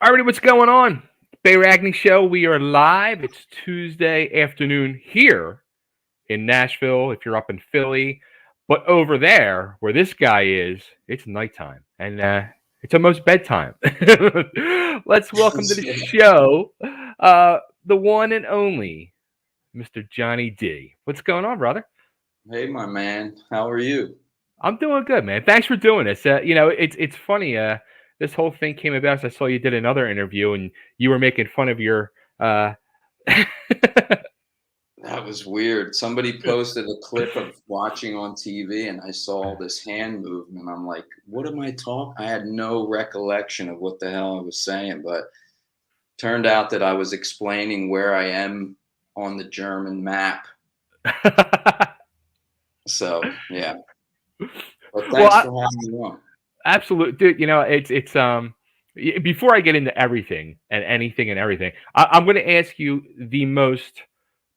Alrighty, what's going on? Bay Ragni Show. We are live. It's Tuesday afternoon here in Nashville. If you're up in Philly, but over there where this guy is, it's nighttime and it's almost bedtime. Let's welcome to the show the one and only Mr. Johnny D. What's going on, brother? Hey, my man. How are you? I'm doing good, man. Thanks for doing this. It's funny. This whole thing came about. So I saw you did another interview, and you were making fun of your. That was weird. Somebody posted a clip of watching on TV, and I saw this hand movement. I'm like, what am I talking? I had no recollection of what the hell I was saying, but turned out that I was explaining where I am on the German map. So, yeah. But thanks for having me on. Absolutely, dude. It's before I get into everything and anything and everything, I'm going to ask you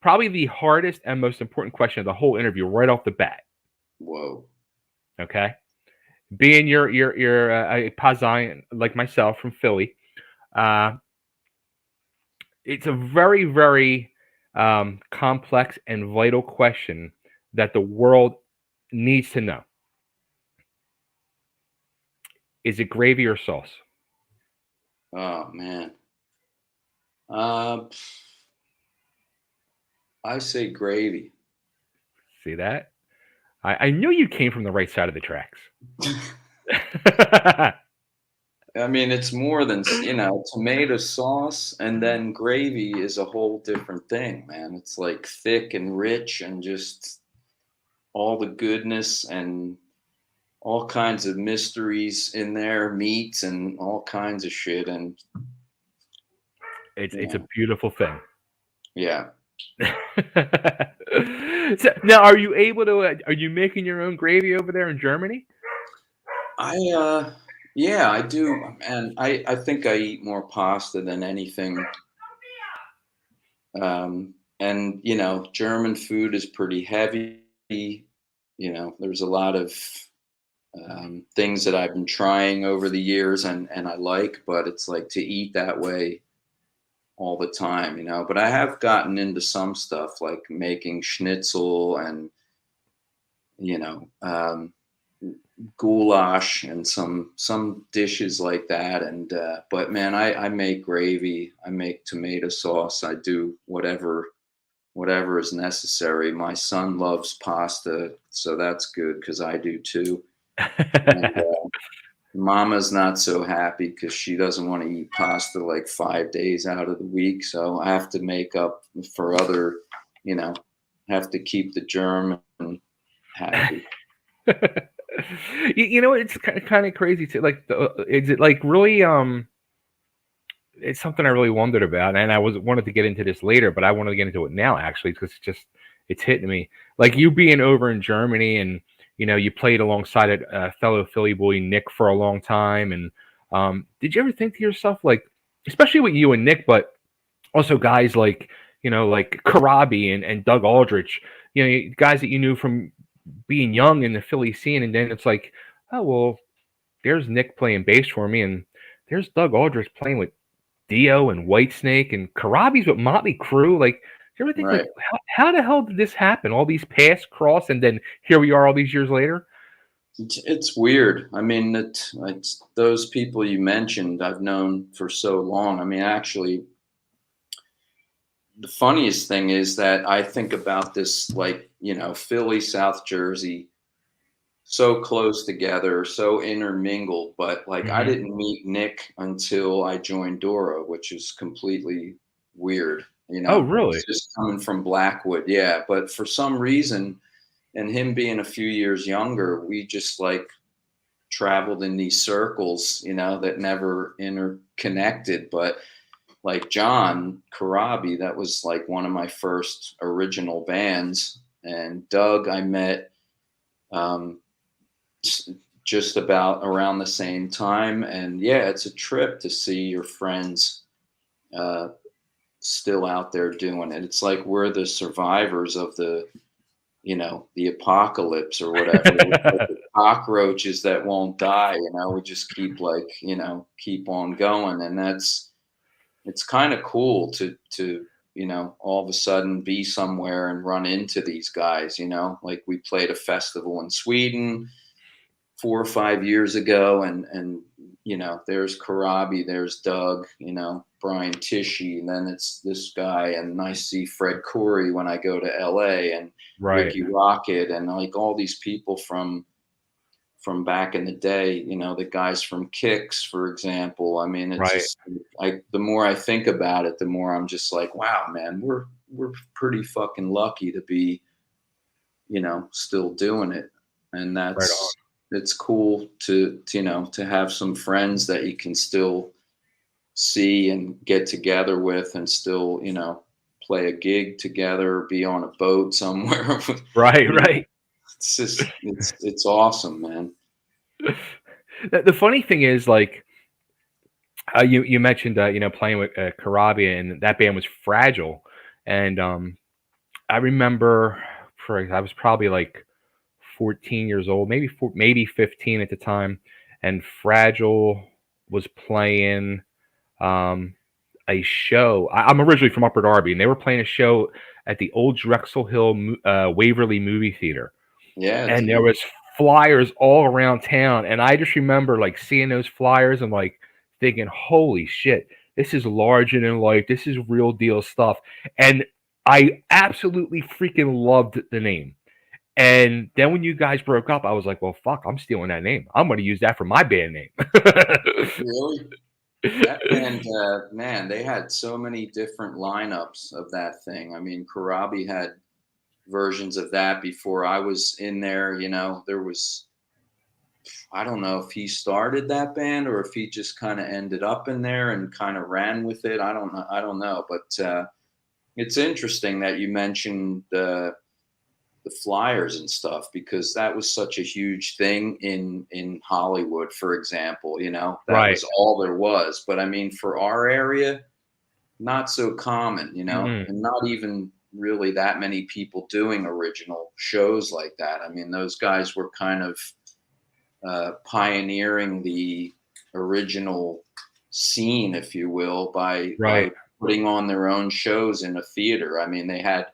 probably the hardest and most important question of the whole interview right off the bat. Whoa. Okay. Being you're a Pazan like myself from Philly, it's a very, very complex and vital question that the world needs to know. Is it gravy or sauce? Oh, man. I say gravy. See that? I knew you came from the right side of the tracks. I mean, it's more than, tomato sauce, and then gravy is a whole different thing, man. It's like thick and rich and just all the goodness and all kinds of mysteries in there, meats and all kinds of shit. And it's a beautiful thing. Yeah. So, now, are you able to? Are you making your own gravy over there in Germany? Yeah, I do, and I think I eat more pasta than anything. And German food is pretty heavy. There's a lot of things that I've been trying over the years, and I like, but it's like to eat that way all the time, But I have gotten into some stuff like making schnitzel and goulash and some dishes like that. And but man, I make gravy, I make tomato sauce, I do whatever is necessary. My son loves pasta, so that's good because I do too. And, Mama's not so happy because she doesn't want to eat pasta like 5 days out of the week. So I have to make up for other, have to keep the German happy. It's kind of crazy too. Like, is it like really? It's something I really wondered about, and I wanted to get into this later, but I wanted to get into it now actually because it's hitting me. Like you being over in Germany and. You played alongside a fellow Philly boy, Nick, for a long time. And did you ever think to yourself, like, especially with you and Nick, but also guys like, like Karabi and Doug Aldrich, guys that you knew from being young in the Philly scene. And then it's like, oh, well, there's Nick playing bass for me. And there's Doug Aldrich playing with Dio and Whitesnake and Karabi's with Motley Crue. Like, you ever think, Right. like, how the hell did this happen? All these paths cross, and then here we are all these years later? It's weird. I mean, it's those people you mentioned I've known for so long. I mean, actually, the funniest thing is that I think about this like, Philly, South Jersey, so close together, so intermingled. But like, I didn't meet Nick until I joined Doro, which is completely weird. Oh, really? It's just coming from Blackwood. Yeah. But for some reason, and him being a few years younger, we just like traveled in these circles, that never interconnected. But like John Karabi, that was like one of my first original bands. And Doug, I met just about around the same time. And yeah, it's a trip to see your friends still out there doing it. It's like we're the survivors of the the apocalypse or whatever. We're like the cockroaches that won't die. We just keep keep on going, and it's kind of cool to all of a sudden be somewhere and run into these guys. Like we played a festival in Sweden 4 or 5 years ago, and there's Karabi, there's Doug, Brian Tishy, and then it's this guy, and I see Fred Coury when I go to LA, and Right. Ricky Rocket, and like all these people from back in the day, the guys from Kicks, for example. I mean, it's Right. just the more I think about it, the more I'm just like, wow, man, we're pretty fucking lucky to be, still doing it. And Right on. it's cool to have some friends that you can still see and get together with, and still, play a gig together, be on a boat somewhere. Right. You know, Right. it's just it's awesome, man. The funny thing is, like, you mentioned, playing with Karabi, and that band was Fragile, and I remember, I was probably like 14 years old, maybe 15 at the time, and Fragile was playing a show. I'm originally from Upper Darby, and they were playing a show at the old Drexel Hill Waverly movie theater, Yeah, and there dude. was flyers all around town, and I just remember like seeing those flyers and like thinking, holy shit, this is larger than life, this is real deal stuff. And I absolutely freaking loved the name. And then when you guys broke up, I was like, well, fuck, I'm stealing that name, I'm going to use that for my band name. Really? That band, man, they had so many different lineups of that thing. I mean, Karabi had versions of that before I was in there. There was, I don't know if he started that band or if he just kind of ended up in there and kind of ran with it. I don't know. I don't know. But it's interesting that you mentioned the flyers and stuff, because that was such a huge thing in Hollywood, for example. That Right. was all there was. But I mean, for our area, not so common, Mm-mm. and not even really that many people doing original shows like that. I mean, those guys were kind of pioneering the original scene, if you will, by Right. putting on their own shows in a theater. I mean, they had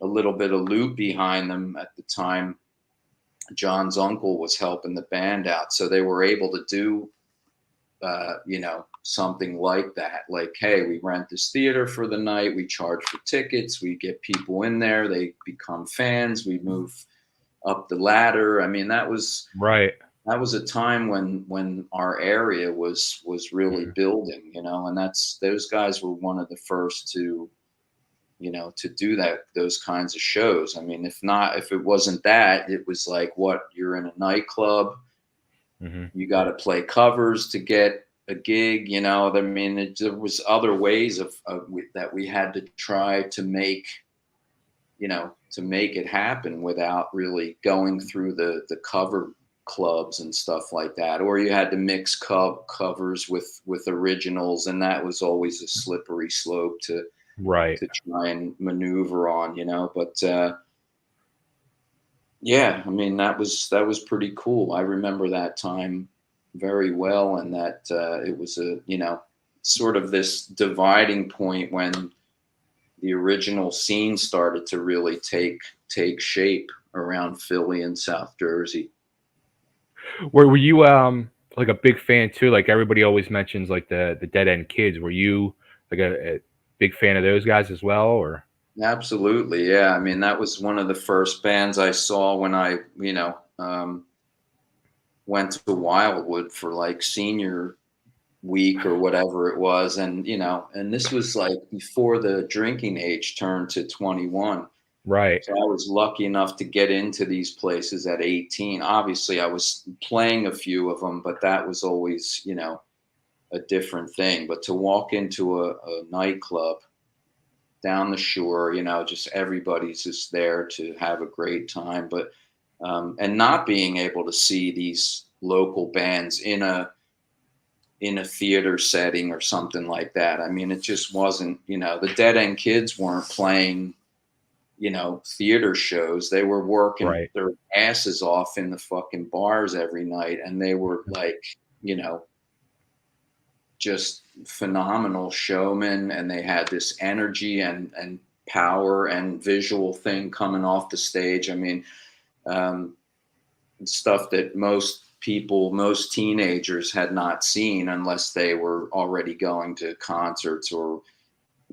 a little bit of loot behind them at the time. John's uncle was helping the band out, so they were able to do something like that. Like, hey, we rent this theater for the night, we charge for tickets, we get people in there, they become fans, we move up the ladder. I mean, Right. that was a time when our area was really Mhm. building, and those guys were one of the first to do those kinds of shows. I mean, if it wasn't that, it was like, what, you're in a nightclub, Mhm. you got to play covers to get a gig. I mean, there was other ways that we had to try to make it happen without really going through the cover clubs and stuff like that. Or you had to mix covers with originals, and that was always a slippery slope to Right. try and maneuver on. But yeah, I mean, that was pretty cool. I remember that time very well, and that it was a sort of this dividing point when the original scene started to really take shape around Philly and South Jersey. Were you like a big fan too? Like everybody always mentions like the Dead End Kids. Were you like a big fan of those guys as well, or? Absolutely, yeah. I mean, that was one of the first bands I saw when I went to Wildwood for like senior week or whatever it was. And this was like before the drinking age turned to 21. Right. So I was lucky enough to get into these places at 18. Obviously, I was playing a few of them, but that was always, a different thing. But to walk into a nightclub down the shore, just everybody's just there to have a great time. But and not being able to see these local bands in a theater setting or something like that. I mean, it just wasn't, the Dead End Kids weren't playing, theater shows. They were working Right. their asses off in the fucking bars every night, and they were like, just phenomenal showmen, and they had this energy and power and visual thing coming off the stage. I mean, um, stuff that most teenagers had not seen unless they were already going to concerts or,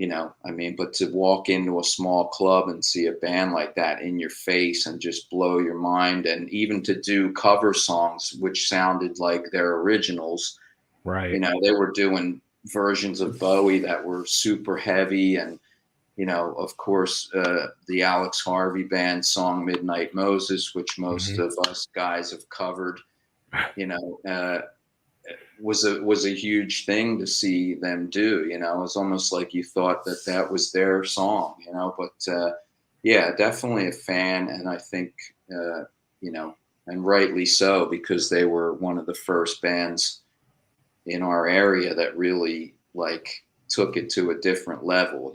I mean, but to walk into a small club and see a band like that in your face and just blow your mind, and even to do cover songs which sounded like their originals. Right. They were doing versions of Bowie that were super heavy, and of course, the Alex Harvey band song "Midnight Moses," which most Mhm. of us guys have covered, you know, uh, was a huge thing to see them do. It's almost like you thought that was their song. But yeah, definitely a fan, and I think you know, and rightly so, because they were one of the first bands in our area that really like took it to a different level.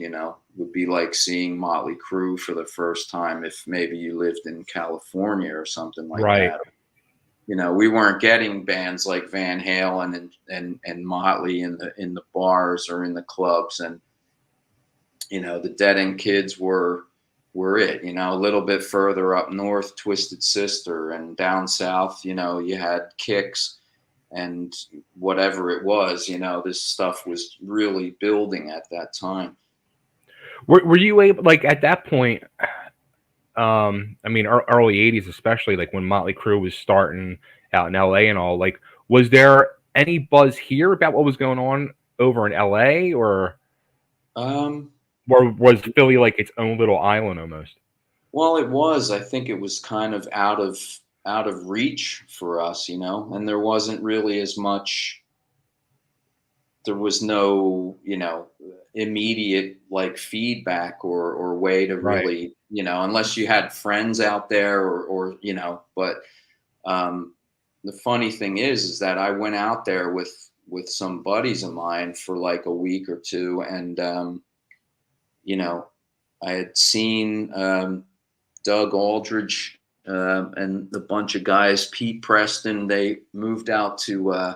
Would be like seeing Motley Crue for the first time if maybe you lived in California or something like Right. that. We weren't getting bands like Van Halen and Motley in the bars or in the clubs, and the Dead End Kids were it. A little bit further up north, Twisted Sister, and down south, you had Kicks and whatever it was. This stuff was really building at that time. Were you able, like, at that point? I mean, early '80s, especially, like when Motley Crue was starting out in LA and all. Like, was there any buzz here about what was going on over in LA, Um, or was Philly like its own little island almost? well, it was. I think it was kind of out of reach for us, and there wasn't really as much. There was no, immediate like feedback or way to Right. really, unless you had friends out there or but the funny thing is that I went out there with some buddies of mine for like a week or two, and you know, I had seen Doug Aldridge and a bunch of guys, Pete Preston. They moved out to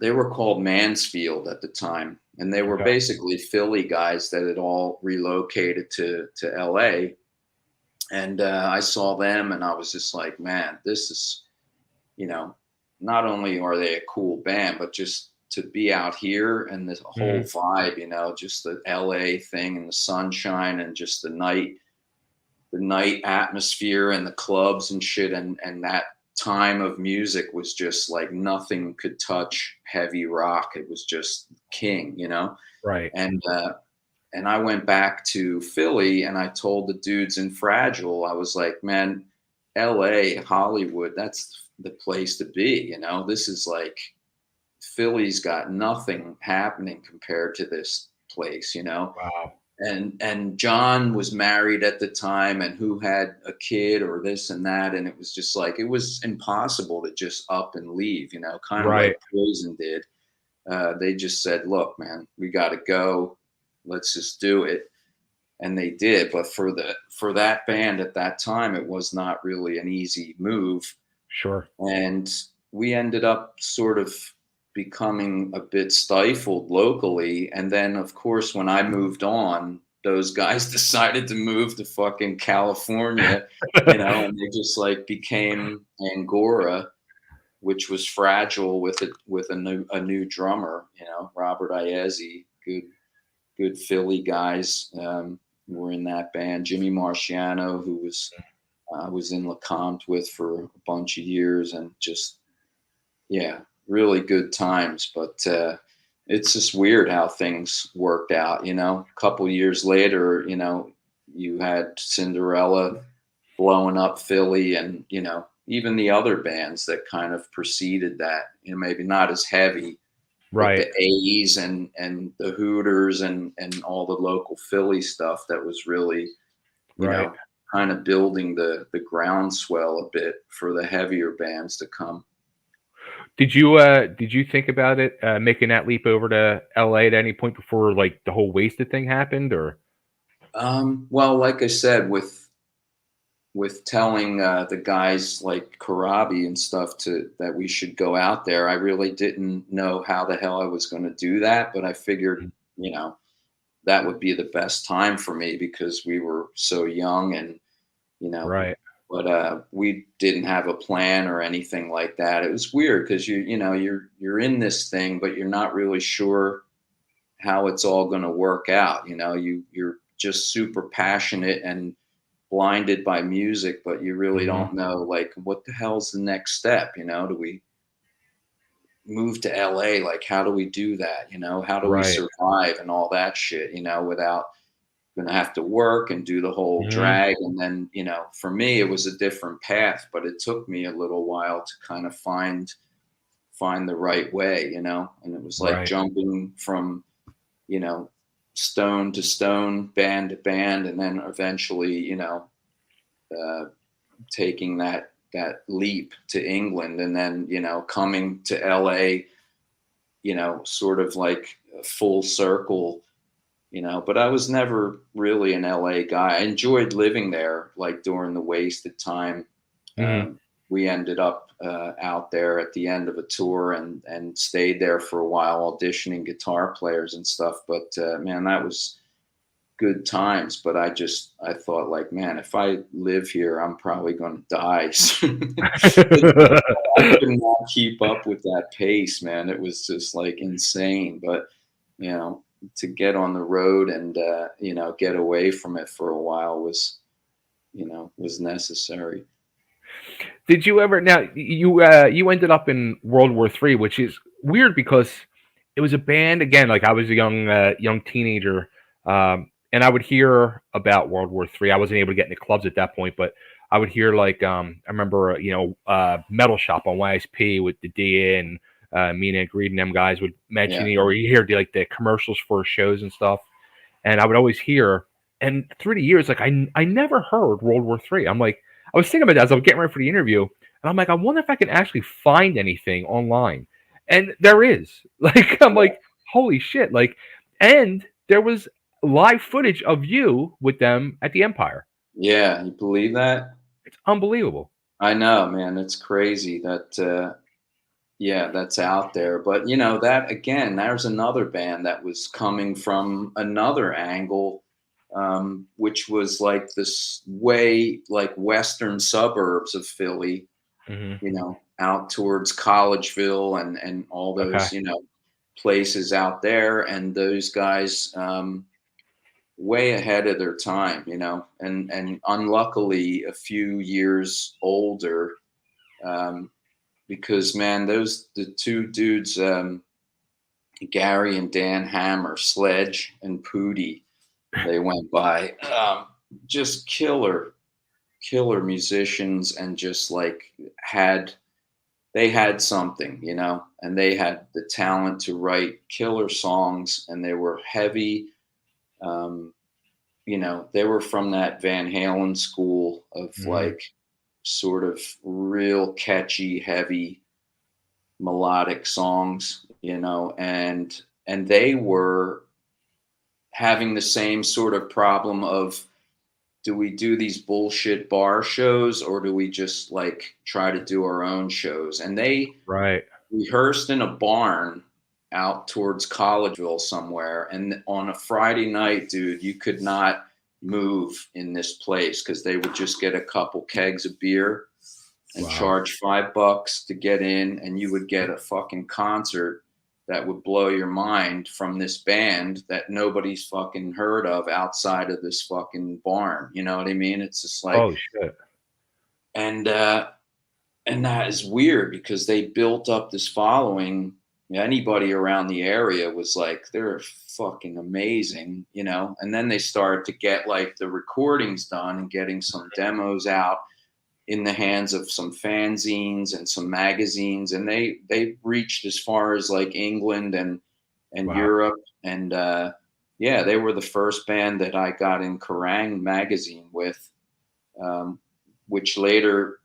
they were called Mansfield at the time, and they were Okay. basically Philly guys that had all relocated to LA. And I saw them, and I was just like, man, this is, you know, not only are they a cool band, but just to be out here and this whole Mhm. vibe, just the LA thing and the sunshine and just the night atmosphere and the clubs and shit, and that time of music was just like nothing could touch heavy rock. It was just king. Right. And I went back to Philly, and I told the dudes in Fragile, I was like, man, LA, Hollywood, that's the place to be. This is like, Philly's got nothing happening compared to this place. Wow. And John was married at the time, and who had a kid or this and that, and it was just like, it was impossible to just up and leave, kind of Right. like Poison did. They just said, look, man, we got to go, let's just do it. And they did. But for that band at that time, it was not really an easy move. Sure. And we ended up sort of becoming a bit stifled locally. And then, of course, when I moved on, those guys decided to move to fucking California, and they just like became Angora, which was Fragile with a new drummer, Robert Iezzi, good Philly guys, were in that band. Jimmy Marciano, who was in LeCompte with for a bunch of years, and just, yeah, really good times. But it's just weird how things worked out. A couple years later, you had Cinderella blowing up Philly, and even the other bands that kind of preceded that. Maybe not as heavy, but Right. the A's and the Hooters and all the local Philly stuff that was really, you Right. know, kind of building the groundswell a bit for the heavier bands to come. Did you think about it, making that leap over to LA at any point before like the whole Wasted thing happened, or? Well, like I said, with telling the guys like Karabi and stuff that we should go out there, I really didn't know how the hell I was going to do that, but I figured, Mm. you know, that would be the best time for me because we were so young and, you know, Right. but we didn't have a plan or anything like that. It was weird because you're in this thing, but you're not really sure how it's all going to work out. You're just super passionate and blinded by music, but you really Mhm. don't know like what the hell's the next step. Do we move to LA? Like, how do we do that? How do we Right. survive and all that shit, without gonna have to work and do the whole Mhm. drag. And then, for me it was a different path, but it took me a little while to kind of find the right way, and it was like Right. jumping from, you know, stone to stone, band to band, and then eventually, uh, taking that leap to England, and then coming to LA, sort of like a full circle. But I was never really an LA guy. I enjoyed living there, like during the wasted time. Mhm. We ended up out there at the end of a tour and stayed there for a while, auditioning guitar players and stuff. But man, that was good times. But I thought like, man, if I live here, I'm probably going to die. I could not keep up with that pace, man. It was just like insane. But you know, to get on the road and get away from it for a while was necessary. Did you ever now you ended up in World War III, which is weird because it was a band again. Like I was a young teenager, and I would hear about World War III. I wasn't able to get into clubs at that point, but I would hear like I remember Metal Shop on YSP with the D and Mina Greed and them guys would mention Yeah, it, or you hear like the commercials for shows and stuff, and I would always hear. And through the years, like I never heard World War III. I'm like I was thinking about that as I was getting ready for the interview, and I'm like, I wonder if I can actually find anything online. And there is. Like, I'm yeah, like, holy shit. Like, and there was live footage of you with them at the Empire. yeah. You believe that? It's unbelievable. I know, man. It's crazy that yeah, that's out there. But that again, there's another band that was coming from another angle, which was like this way like western suburbs of Philly, Hmm. out towards Collegeville and all Okay. those, places out there. And those guys, way ahead of their time, and unluckily a few years older, um, because man, the two dudes, Gary and Dan Hammer, Sledge and Pootie, they went by, just killer musicians, and just like had they had something, and they had the talent to write killer songs, and they were heavy. Um, they were from that Van Halen school of Hmm. like sort of real catchy, heavy melodic songs, and they were having the same sort of problem of, do we do these bullshit bar shows or do we just like try to do our own shows? And they Right. rehearsed in a barn out towards Collegeville somewhere. And on a Friday night, dude, you could not move in this place because they would just get a couple kegs of beer and Wow. charge $5 to get in, and you would get a fucking concert that would blow your mind from this band that nobody's fucking heard of outside of this fucking barn. You know what I mean? It's just like, Oh shit. and and that is weird because they built up this following. Anybody around the area was like, they're fucking amazing, and then they started to get like the recordings done and getting some demos out in the hands of some fanzines and some magazines, and they reached as far as like England and Wow. Europe. And yeah, they were the first band that I got in Kerrang magazine with, um, which later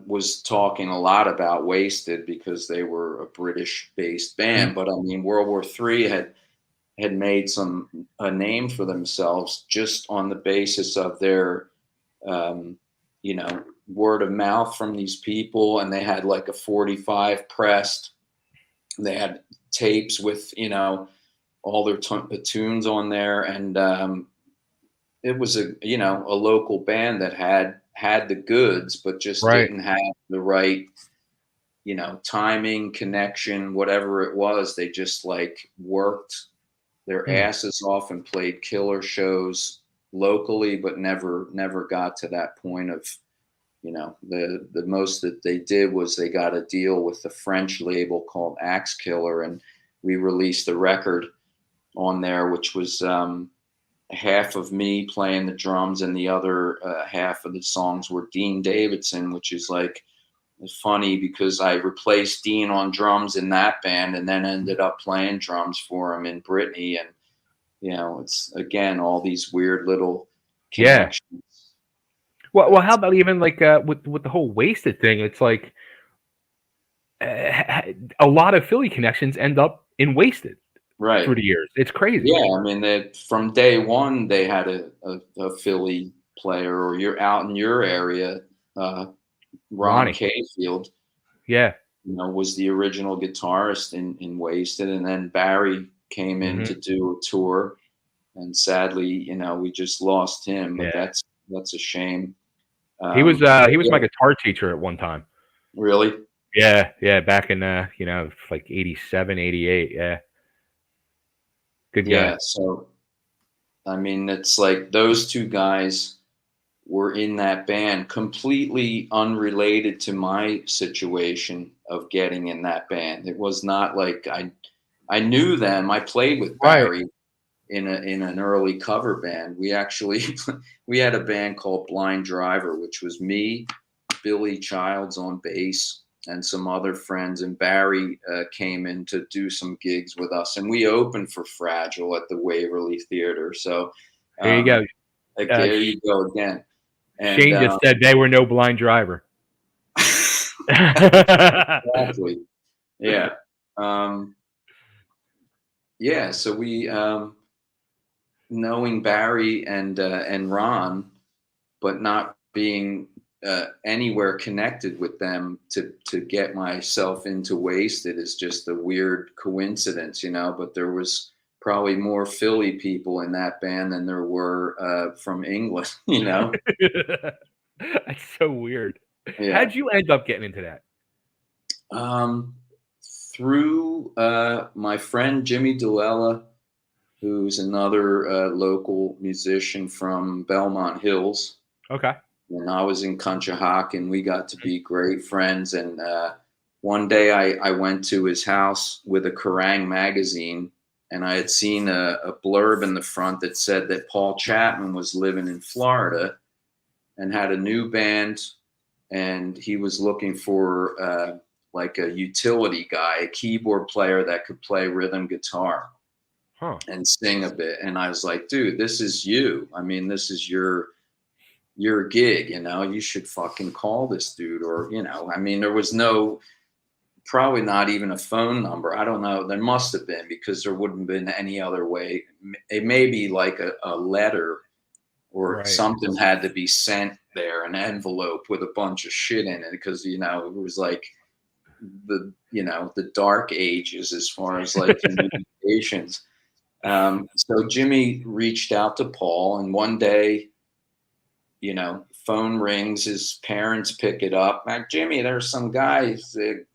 was talking a lot about Wasted because they were a British based Mhm. band. But I mean, World War III had made a name for themselves just on the basis of their, you know, word of mouth from these people. And they had like a 45 pressed. They had tapes with, you know, all their tunes on there. And it was a, you know, a local band that had the goods, but just Right. didn't have the right, you know, timing, connection, whatever it was. They just like worked their Hmm. asses off and played killer shows locally, but never got to that point of, you know, the most that they did was they got a deal with the French label called Axe Killer, and we released a record on there, which was half of me playing the drums, and the other half of the songs were Dean Davidson, which is like, it's funny because I replaced Dean on drums in that band and then ended up playing drums for him in Britny. And, you know, it's again, all these weird little Yeah. connections. Well, But how about even like with the whole wasted thing? It's like a lot of Philly connections end up in wasted through right. the years. It's crazy. Yeah. I mean, that from day one, they had a Philly player, or you're out in your area. Ron Ronnie. Cafield, Yeah. you know, was the original guitarist in Wasted. And then Barry came in Hmm. to do a tour, and sadly, you know, we just lost him. But Yeah. that's a shame. He was my Yeah, guitar teacher at one time. really, Yeah, yeah, back in you know, like 87, 88. Yeah. Good guy. yeah. So I mean, it's like those two guys were in that band, completely unrelated to my situation of getting in that band. It was not like I knew them. I played with Right. Barry in an early cover band. We actually we had a band called Blind Driver, which was me, Billy Childs on bass, and some other friends. And Barry came in to do some gigs with us, and we opened for Fragile at the Waverly Theater. So There you go. like, there you go again. And Shane just said they were no blind driver. exactly, yeah, um, yeah. So we, knowing Barry and Ron, but not being anywhere connected with them to get myself into Wasted is just a weird coincidence, you know. But there was probably more Philly people in that band than there were from England, you know. That's so weird. Yeah. How'd you end up getting into that? Um, through my friend Jimmy Duella, who's another local musician from Belmont Hills. Okay. When I was in Conshohocken, we got to be great friends. And one day I went to his house with a Kerrang magazine, and I had seen a blurb in the front that said that Paul Chapman was living in Florida and had a new band, and he was looking for like a utility guy, a keyboard player that could play rhythm guitar Huh. and sing a bit. And I was like, dude, this is you. I mean, this is your gig, you know, you should fucking call this dude. Or, you know, I mean, there was probably not even a phone number. I don't know. There must have been, because there wouldn't have been any other way. It may be like a letter, or Right. something had to be sent there, an envelope with a bunch of shit in it, because, you know, it was like the dark ages as far as like communications. So Jimmy reached out to Paul, and one day, you know, phone rings, his parents pick it up. Like, Jimmy, there's some guy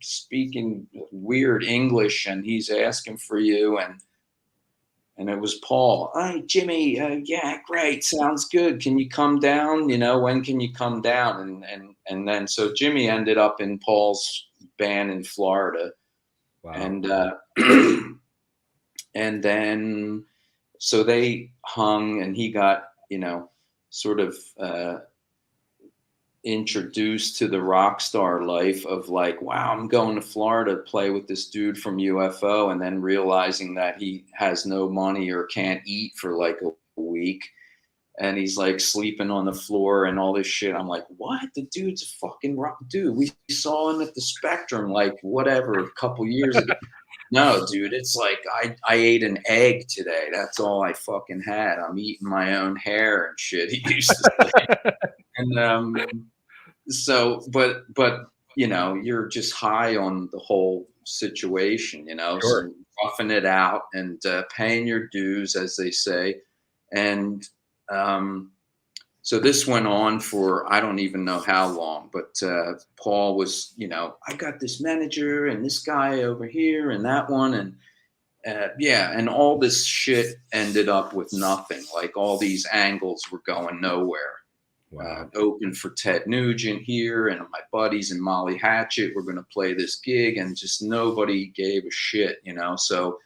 speaking weird English, and he's asking for you. And it was Paul. Hi, Jimmy. Yeah, great. Sounds good. Can you come down? You know, when can you come down? And then so Jimmy ended up in Paul's band in Florida. Wow. And and then so they hung, and he got, you know, sort of introduced to the rock star life of like, wow, I'm going to Florida to play with this dude from UFO, and then realizing that he has no money or can't eat for like a week, and he's like sleeping on the floor and all this shit. I'm like, what? The dude's a fucking rock dude. We saw him at the Spectrum like whatever a couple years ago. No, dude, it's like I ate an egg today. That's all I fucking had. I'm eating my own hair and shit. He used to say. And so, but you're just high on the whole situation, Sure. so roughing it out and paying your dues, as they say. And so this went on for I don't even know how long, but Paul was, I got this manager and this guy over here and that one. And yeah, and all this shit ended up with nothing. Like all these angles were going nowhere. Wow. Open for Ted Nugent here, and my buddies and Molly Hatchet were going to play this gig, and just nobody gave a shit, So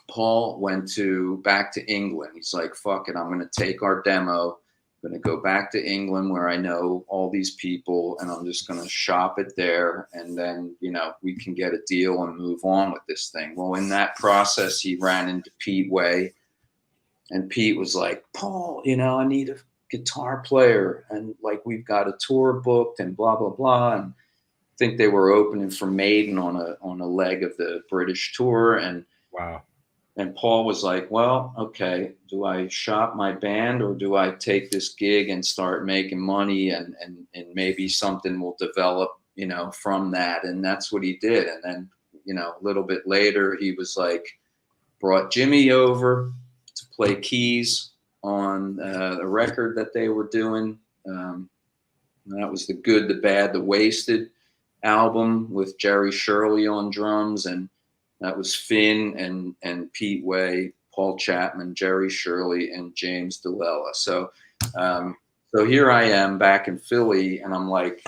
Paul went back to England. He's like, fuck it, I'm going to take our demo. I'm going to go back to England where I know all these people, and I'm just going to shop it there. And then, we can get a deal and move on with this thing. Well, in that process, he ran into Pete Way, and Pete was like, Paul, I need a guitar player, and like we've got a tour booked and blah, blah, blah. And I think they were opening for Maiden on a leg of the British tour. And Wow. And Paul was like, well, okay, do I shop my band or do I take this gig and start making money and maybe something will develop, from that? And that's what he did. And then, a little bit later, he was like, brought Jimmy over to play keys on a record that they were doing. That was the Good, the Bad, the Wasted album with Jerry Shirley on drums. And that was Finn and Pete Way, Paul Chapman, Jerry Shirley, and James DeLella. So here I am back in Philly, and I'm like,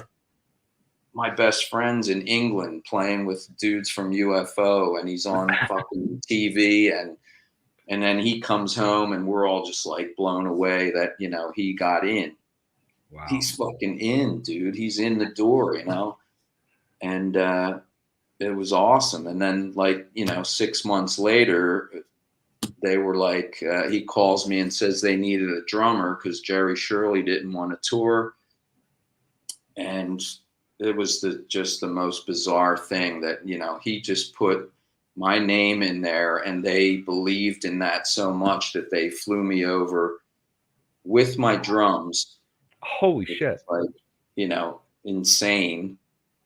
my best friend's in England playing with dudes from UFO, and he's on fucking TV, and then he comes home, and we're all just like blown away that he got in. Wow. He's fucking in, dude. He's in the door, and it was awesome. And then 6 months later, they were like, he calls me and says they needed a drummer because Jerry Shirley didn't want to tour. And it was just the most bizarre thing that, he just put my name in there, and they believed in that so much that they flew me over with my drums. Holy shit. Like, insane.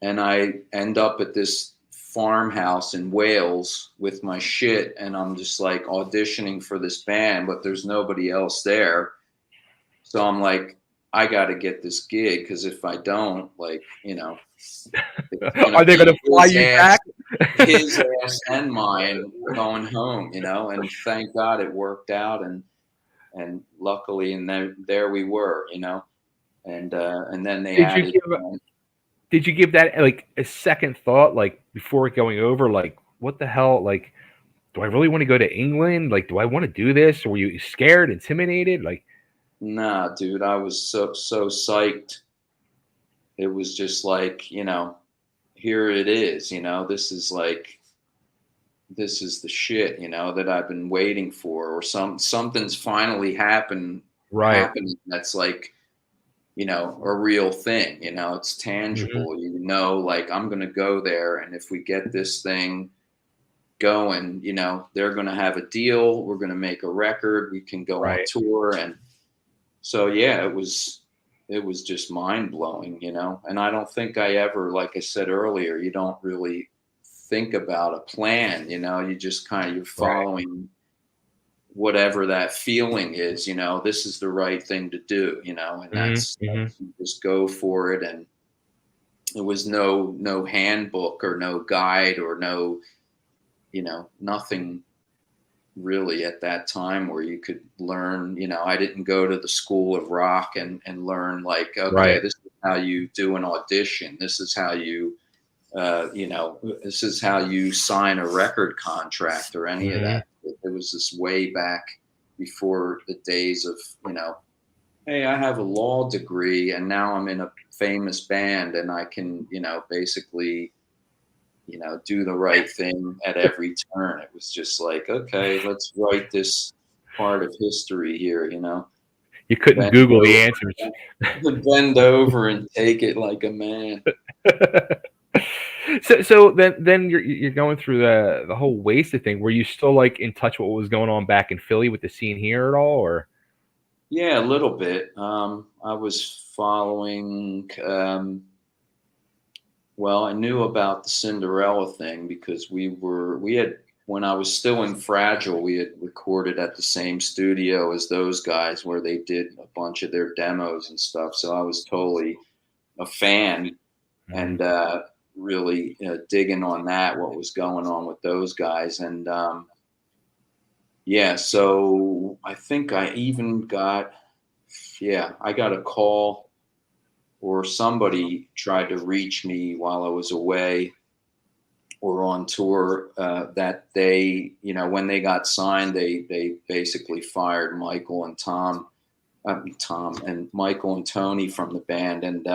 And I end up at this farmhouse in Wales with my shit, and I'm just like auditioning for this band, but there's nobody else there. So I'm like, I got to get this gig, because if I don't, are they going to fly you back? His ass and mine going home, and thank God it worked out, and luckily, and then there we were, and then they added. Did you give that like a second thought, like before going over, like what the hell, like, do I really want to go to England? Like, do I want to do this? Or were you scared, intimidated? Like, nah, dude, I was so psyched. It was just like, here it is, this is the shit, that I've been waiting for, or something's finally happening that's like, a real thing, it's tangible, mm-hmm. Like I'm going to go there. And if we get this thing going, they're going to have a deal. We're going to make a record. We can go on tour. And so, yeah, it was just mind blowing, and I don't think I ever, like I said earlier, you don't really think about a plan, you just you're following whatever that feeling is, this is the right thing to do, and that's you just go for it. And there was no handbook or no guide or no, nothing really at that time where you could learn, I didn't go to the School of Rock and learn like, okay, this is how you do an audition. This is how you, this is how you sign a record contract or any of that. It was this way back before the days of, hey, I have a law degree and now I'm in a famous band and I can, basically, do the right thing at every turn. It was just like, okay, let's write this part of history here, You couldn't Google the answers. Bend over and take it like a man. So then you're going through the whole wasted thing. Were you still like in touch with what was going on back in Philly with the scene here at all, or? Yeah, a little bit. I was following. Well, I knew about the Cinderella thing because we had when I was still in Fragile, we had recorded at the same studio as those guys where they did a bunch of their demos and stuff. So I was totally a fan Mhm. and really digging on that, what was going on with those guys. And yeah, so I think I even got, yeah, I got a call or somebody tried to reach me while I was away or on tour that they, when they got signed, they basically fired Michael and Tom and Michael and Tony from the band. And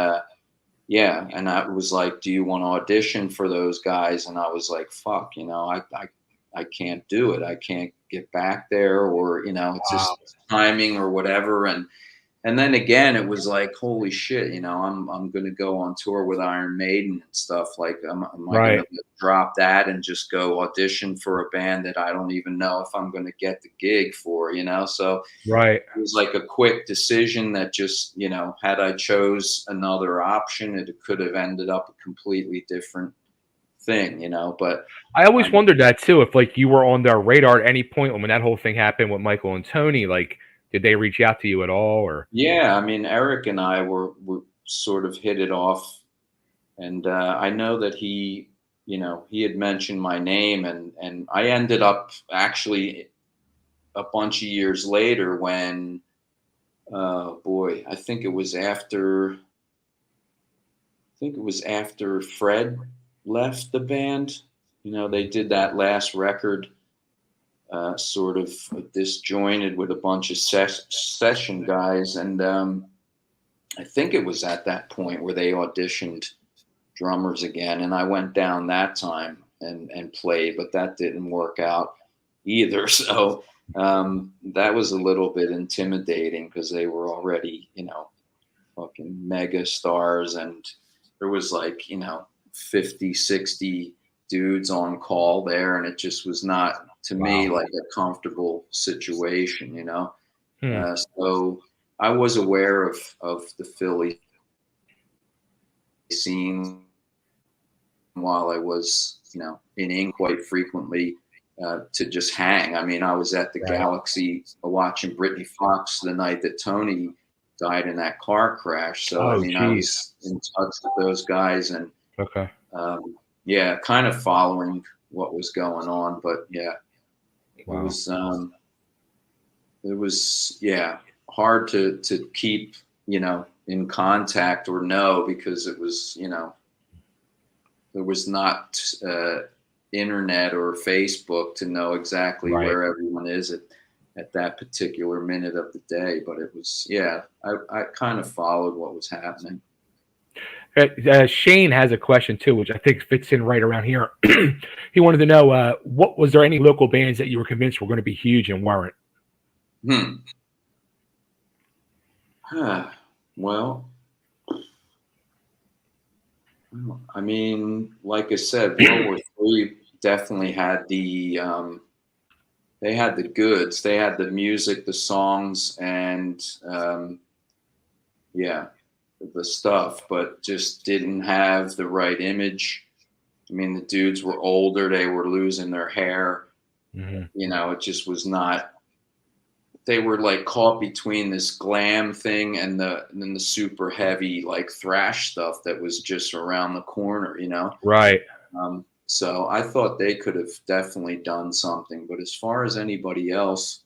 yeah, and I was like, "Do you want to audition for those guys?" And I was like, "Fuck, I can't do it. I can't get back there, or it's Wow. just timing or whatever." And then again, it was like, holy shit, I'm gonna go on tour with Iron Maiden and stuff. Like, am I gonna Right. drop that and just go audition for a band that I don't even know if I'm gonna get the gig for? So Right. it was like a quick decision that just, had I chose another option, it could have ended up a completely different thing. But I always um, wondered that too. If like you were on their radar at any point when that whole thing happened with Michael and Tony, like did they reach out to you at all, or? yeah, I mean, Eric and I were sort of hit it off. And I know that he had mentioned my name, and I ended up actually a bunch of years later when, boy, I think it was after Fred left the band. They did that last record, sort of disjointed with a bunch of session guys, and I think it was at that point where they auditioned drummers again, and I went down that time and played, but that didn't work out either. So that was a little bit intimidating because they were already, fucking mega stars, and there was like 50, 60 dudes on call there, and it just was not to me Wow. like a comfortable situation. Hmm. So I was aware of the Philly scene while I was, in England quite frequently to just hang. I mean, I was at the Right. Galaxy watching Britny Fox the night that Tony died in that car crash. So, I Oh, mean, I geez. was in touch with those guys and, Okay. yeah, kind of following what was going on. But yeah, it Wow. was, um, yeah, hard to keep, in contact or know because it was, there was not internet or Facebook to know exactly Right. where everyone is at that particular minute of the day. But it was, yeah, I kind of followed what was happening. Shane has a question too, which I think fits in right around here. He wanted to know what was there any local bands that you were convinced were going to be huge and weren't? Hmm. Well, I mean, like I said, World War III definitely had they had the goods. They had the music, the songs, and yeah, the stuff, but just didn't have the right image. I mean, the dudes were older, they were losing their hair. Hmm. It just was not. They were like caught between this glam thing and then the super heavy like thrash stuff that was just around the corner. Right. So I thought they could have definitely done something, but as far as anybody else,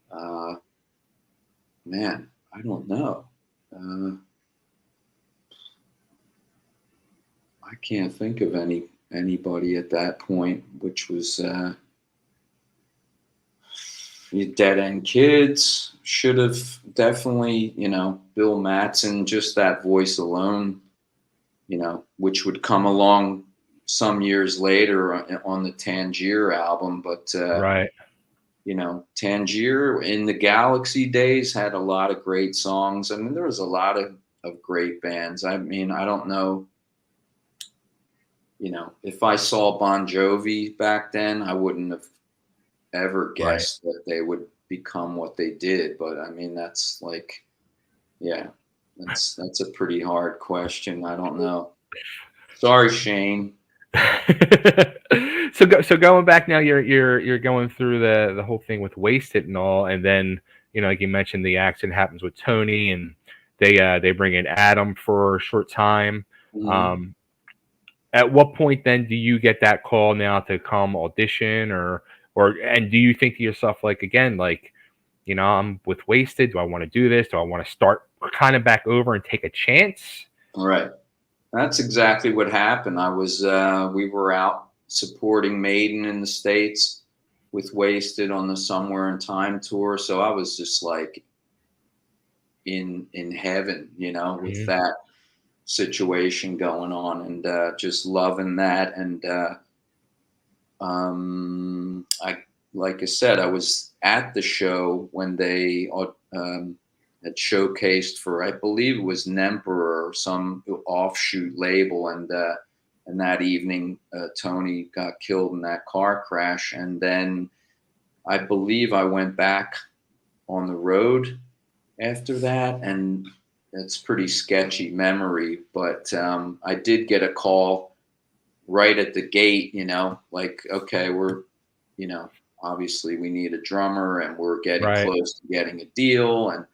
uh, man, I don't know. Uh, I can't think of anybody at that point, which was Dead End Kids should have definitely, Bill Matson, just that voice alone, which would come along some years later on the Tangier album, but Right. Tangier in the Galaxy days had a lot of great songs. I mean, there was a lot of great bands. I mean, I don't know you know, if I saw Bon Jovi back then, I wouldn't have ever Right. guessed that they would become what they did. But I mean, that's like, yeah, that's a pretty hard question. I don't know. Sorry, Shane. So going back now, you're going through the whole thing with Wasted and all, and then like you mentioned, the accident happens with Tony, and they bring in Adam for a short time. Mhm. Um, at what point then do you get that call now to come audition, or and do you think to yourself, like, again, like, I'm with Wasted, do I want to do this, do I want to start kind of back over and take a chance? All right. That's exactly what happened. We were out supporting Maiden in the States with Wasted on the Somewhere in Time tour. So I was just like in heaven, you know, with Mhm. that situation going on, and just loving that. And I, like I said, I was at the show when they had showcased for, I believe it was Nemperor or some offshoot label, and that evening Tony got killed in that car crash, and then I believe I went back on the road after that, and it's pretty sketchy memory, but I did get a call right at the gate, you know, like, okay, we're, you know, obviously we need a drummer and we're getting Right. close to getting a deal. And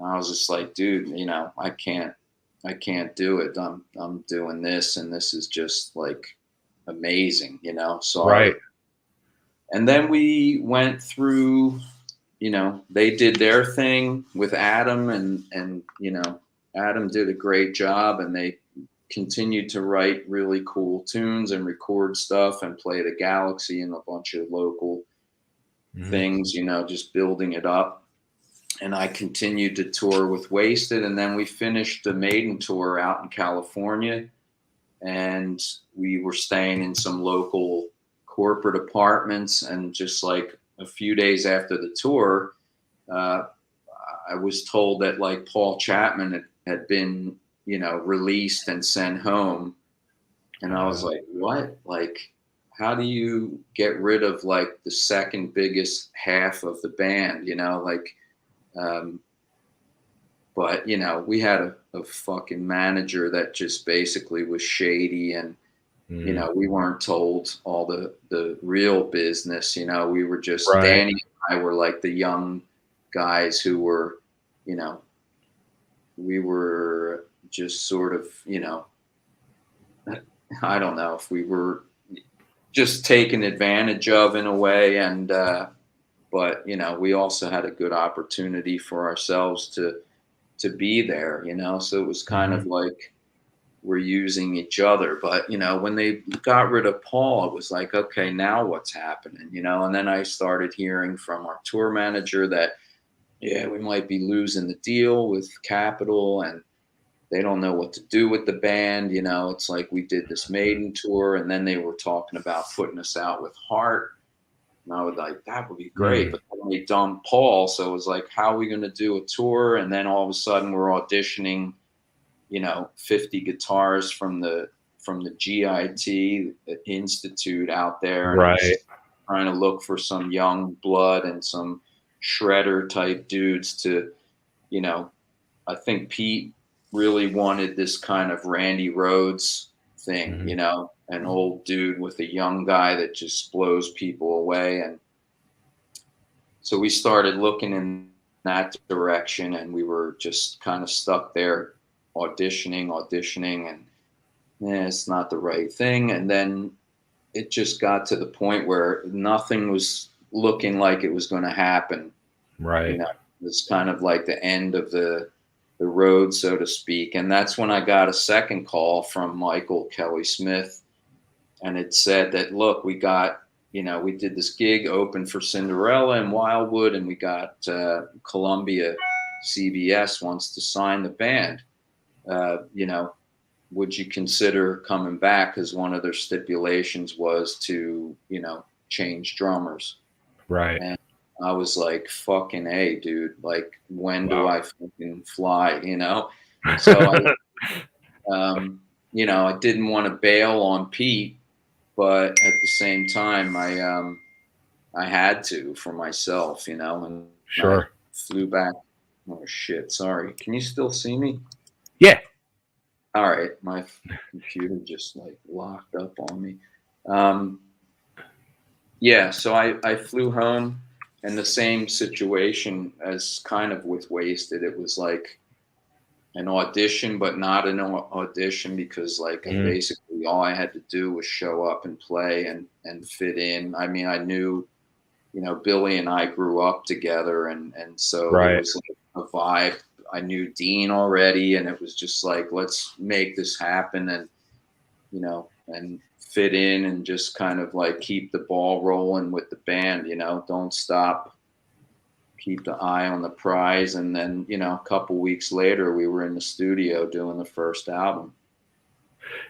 I was just like, dude, you know, I can't do it. I'm doing this, and this is just like amazing, you know, sorry. Right. And then we went through, you know, they did their thing with Adam, and you know, Adam did a great job, and they continued to write really cool tunes and record stuff and play the Galaxy and a bunch of local Mhm. things, you know, just building it up. And I continued to tour with Wasted, and then we finished the Maiden tour out in California, and we were staying in some local corporate apartments. And just like a few days after the tour, uh, I was told that like Paul Chapman had been, you know, released and sent home. And I was Uh, like, what? Like, how do you get rid of like the second biggest half of the band, you know? Like, um, but, you know, we had a fucking manager that just basically was shady. And, you mm, know, we weren't told all the real business, you know, we were just, right. Danny and I were like the young guys who were, you know, we were just sort of, you know, I don't know if we were just taken advantage of in a way. And, but, you know, we also had a good opportunity for ourselves to be there, you know, so it was kind Mhm. of like we're using each other. But, you know, when they got rid of Paul, it was like, okay, now what's happening, you know? And then I started hearing from our tour manager that, yeah, we might be losing the deal with Capitol, and they don't know what to do with the band. You know, it's like we did this Maiden tour, and then they were talking about putting us out with Heart. And I was like, that would be great. Mm, But then they dumped Paul. So it was like, how are we going to do a tour? And then all of a sudden we're auditioning, you know, 50 guitars from the GIT Institute out there. And it's right. just trying to look for some young blood and some shredder type dudes to, you know, I think Pete really wanted this kind of Randy Rhodes thing, Mhm. you know, an old dude with a young guy that just blows people away. And so we started looking in that direction, and we were just kind of stuck there auditioning, and it's not the right thing. And then it just got to the point where nothing was looking like it was going to happen. You Right. know, it's kind of like the end of the road, so to speak. And that's when I got a second call from Michael Kelly Smith, and it said that, look, we got, you know, we did this gig open for Cinderella in Wildwood, and we got Columbia CBS wants to sign the band. You know, would you consider coming back? Because one of their stipulations was to, you know, change drummers. Right. And I was like, fucking A, dude. Like, when do Wow. I fucking fly, you know? So I, I didn't want to bail on Pete, but at the same time, I had to for myself, and I Sure. flew back. Oh shit! Sorry. Can you still see me? Yeah. All right, my computer just like locked up on me. Um, yeah, so I flew home, and the same situation as kind of with Wasted. It was like an audition, but not an audition because like Mhm. basically all I had to do was show up and play and fit in. I mean, I knew, Billy and I grew up together, and so it Right. was like a vibe. I knew Dean already, and it was just like, let's make this happen, and fit in and just kind of like keep the ball rolling with the band. Don't stop, keep the eye on the prize. And then, a couple weeks later, we were in the studio doing the first album.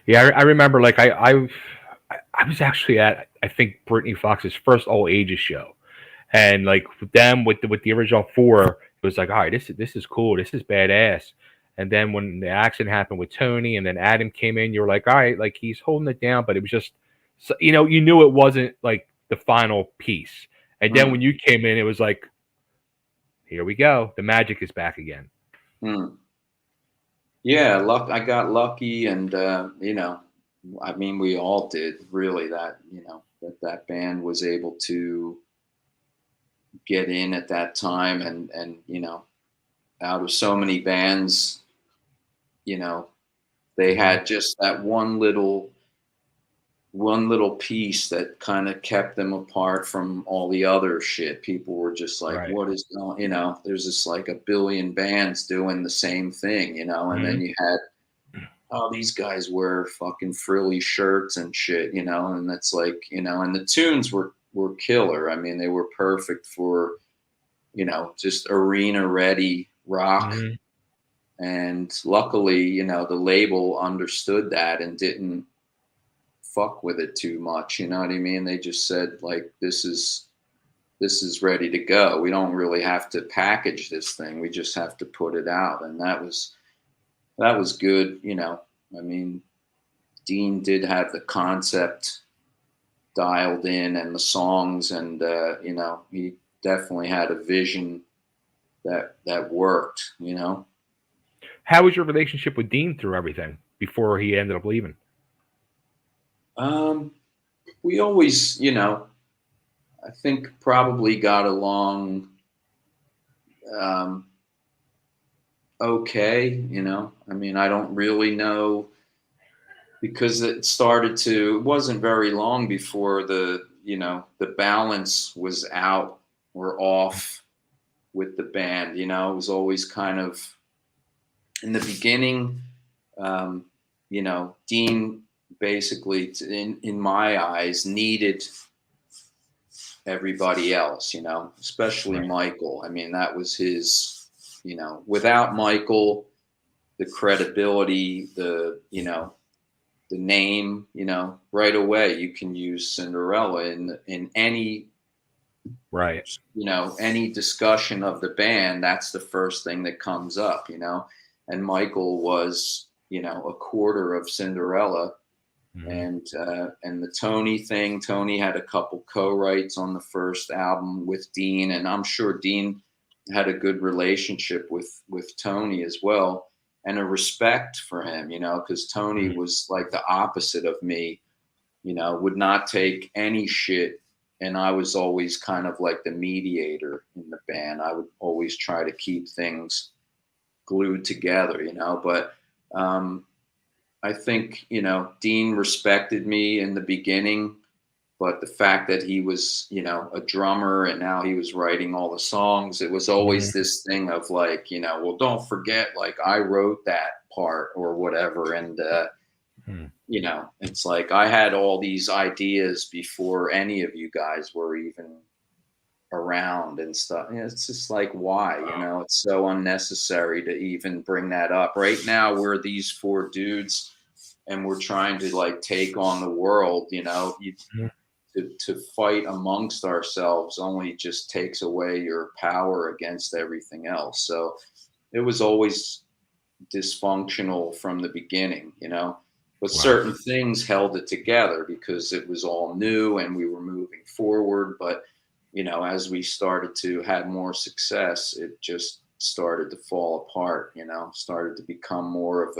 Yeah, I remember like I was actually at, I think, Britny Fox's first all ages show, and like with them with the original four, it was like, all right, this is cool, this is badass. And then when the accident happened with Tony, and then Adam came in, you were like, all right, like he's holding it down, but it was just, you knew it wasn't like the final piece. And then Mm, when you came in, it was like, here we go, the magic is back again. mm. Yeah, I got lucky, and I mean, we all did really. That that band was able to get in at that time, and out of so many bands, you know, they Hmm. had just that one little piece that kind of kept them apart from all the other shit. People were just like, Right. what is going, there's just like a billion bands doing the same thing, and Hmm. then you had, oh, these guys wear fucking frilly shirts and shit, and that's like, and the tunes were killer. I mean, they were perfect for, just arena ready rock. Hmm. And luckily, the label understood that and didn't fuck with it too much. You know what I mean? They just said like, this is ready to go. We don't really have to package this thing. We just have to put it out. And that was good. I mean, Dean did have the concept dialed in and the songs, and he definitely had a vision that worked. How was your relationship with Dean through everything before he ended up leaving? um we always, I think probably got along um okay. I mean, I don't really know, because it wasn't very long before the balance was out or off with the band. It was always kind of in the beginning. um, Dean basically, in my eyes, needed everybody else, especially Right. Michael. I mean, that was his, without Michael, the credibility, the name, right away you can use Cinderella in Right. any discussion of the band. That's the first thing that comes up. And Michael was, a quarter of Cinderella. Hmm. And the Tony thing. Tony had a couple co-writes on the first album with Dean, and I'm sure Dean had a good relationship with Tony as well, and a respect for him, because Tony Hmm. was like the opposite of me, would not take any shit. And I was always kind of like the mediator in the band. I would always try to keep things glued together, but I think, Dean respected me in the beginning, but the fact that he was, a drummer, and now he was writing all the songs, it was always Hmm. this thing of like, well, don't forget, like, I wrote that part or whatever. And, Hmm. it's like I had all these ideas before any of you guys were even around and stuff. It's just like, why? It's so unnecessary to even bring that up. Right now, we're these four dudes, and we're trying to like take on the world. To fight amongst ourselves only just takes away your power against everything else. So it was always dysfunctional from the beginning. But Wow. certain things held it together because it was all new and we were moving forward. But, as we started to have more success, it just started to fall apart, started to become more of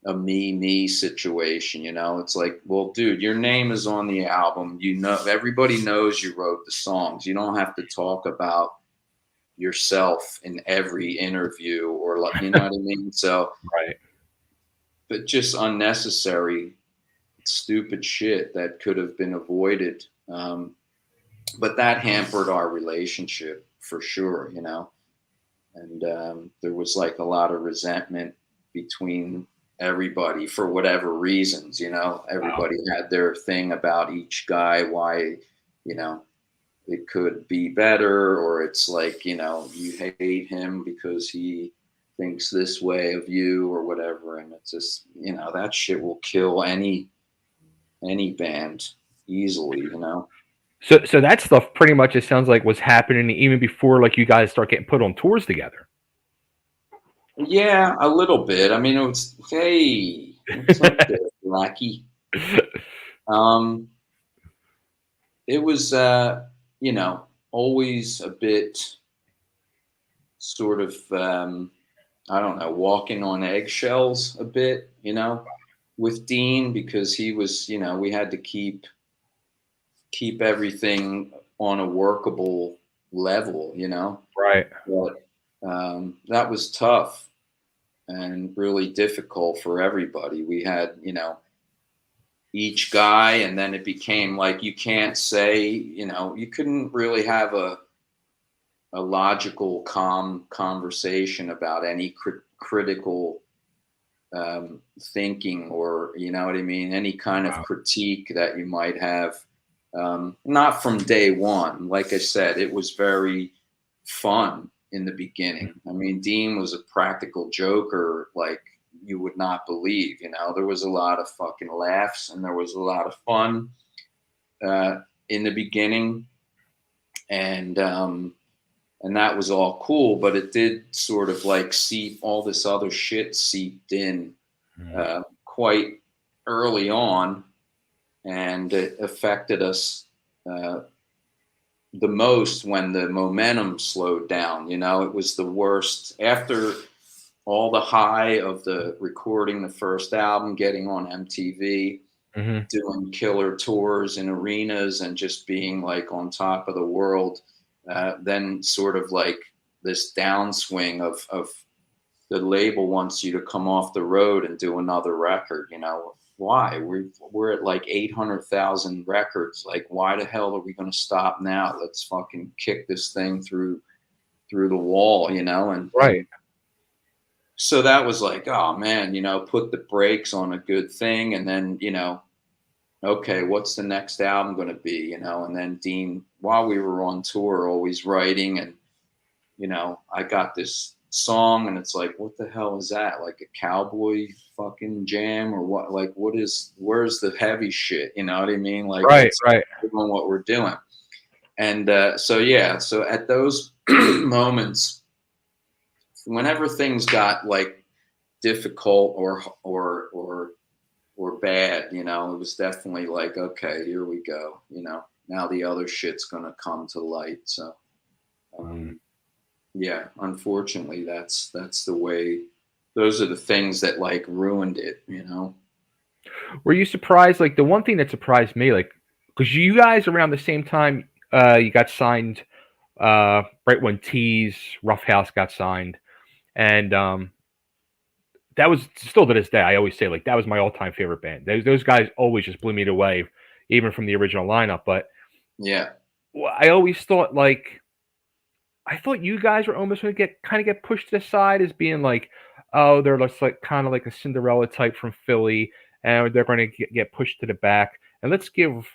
a me situation. It's like, well, dude, your name is on the album. Everybody knows you wrote the songs. You don't have to talk about yourself in every interview, or like, you know what I mean? So, Right. but just unnecessary, stupid shit that could have been avoided. But that hampered our relationship for sure, and there was like a lot of resentment between everybody for whatever reasons. Wow. Everybody had their thing about each guy, why, you know it could be better, or it's like, you hate him because he thinks this way of you or whatever. And it's just, that shit will kill any band easily. So that stuff pretty much, it sounds like, was happening even before like you guys start getting put on tours together. Yeah, a little bit. I mean, it was, hey, what's up there, Blackie? Um, it was, always a bit sort of, I don't know, walking on eggshells a bit, with Dean, because he was, we had to keep everything on a workable level. Right. But that was tough and really difficult for everybody. We had, each guy, and then it became like, you can't say, you couldn't really have a logical, calm conversation about any critical thinking, or, you know what I mean, any kind of Wow. critique that you might have. Not from day one. Like I said, it was very fun in the beginning. I mean, Dean was a practical joker, like you would not believe. There was a lot of fucking laughs and there was a lot of fun in the beginning, and that was all cool. But it did sort of like seep, all this other shit seeped in Mhm. quite early on, and it affected us uh, the most when the momentum slowed down. It was the worst after all the high of the recording the first album, getting on MTV, Mhm. doing killer tours in arenas, and just being like on top of the world. Then sort of like this downswing of the label wants you to come off the road and do another record. Why? We're at like 800,000 records. Like, why the hell are we going to stop now? Let's fucking kick this thing through the wall. And Right. so that was like, oh man, put the brakes on a good thing, and then, okay, what's the next album going to be? And then Dean, while we were on tour, always writing, and I got this song, and it's like, what the hell is that? Like a cowboy fucking jam or what? Like, where's the heavy shit? You know what I mean? Like, Right. let's Right. doing what we're doing. And so, yeah, so at those moments, whenever things got like difficult or bad, it was definitely like, okay, here we go. Now the other shit's gonna come to light. So, Mm. um, yeah, unfortunately, that's the way. Those are the things that like ruined it. Were you surprised? Like the one thing that surprised me, like, because you guys around the same time, you got signed, right when T's Rough House got signed, and that was still to this day. I always say like that was my all-time favorite band. Those guys always just blew me away, even from the original lineup. But Yeah, I always thought like I thought you guys were almost going to get pushed to the side as being like, oh, they're just like kind of like a Cinderella type from Philly, and they're going to get pushed to the back. And let's give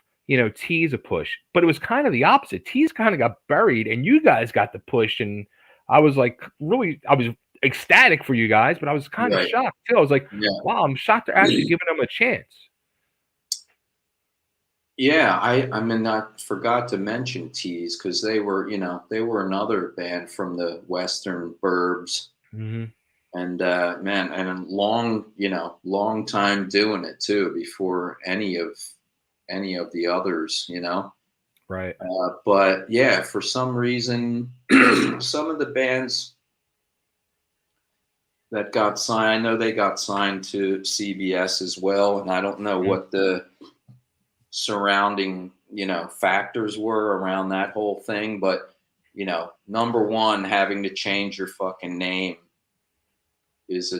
Tease a push. But it was kind of the opposite. Tease kind of got buried, and you guys got the push. And I was like, really, I was ecstatic for you guys, but I was kind of right. shocked too. I was like, Yeah, wow, I'm shocked they're actually giving them a chance. yeah. I mean, I forgot to mention Tees, because they were another band from the Western Burbs, Hmm. And man, and a long time doing it too before any of the others, Right. But yeah, for some reason, some of the bands that got signed, I know they got signed to CBS as well, and I don't know Mhm. what the surrounding factors were around that whole thing, but number one, having to change your fucking name is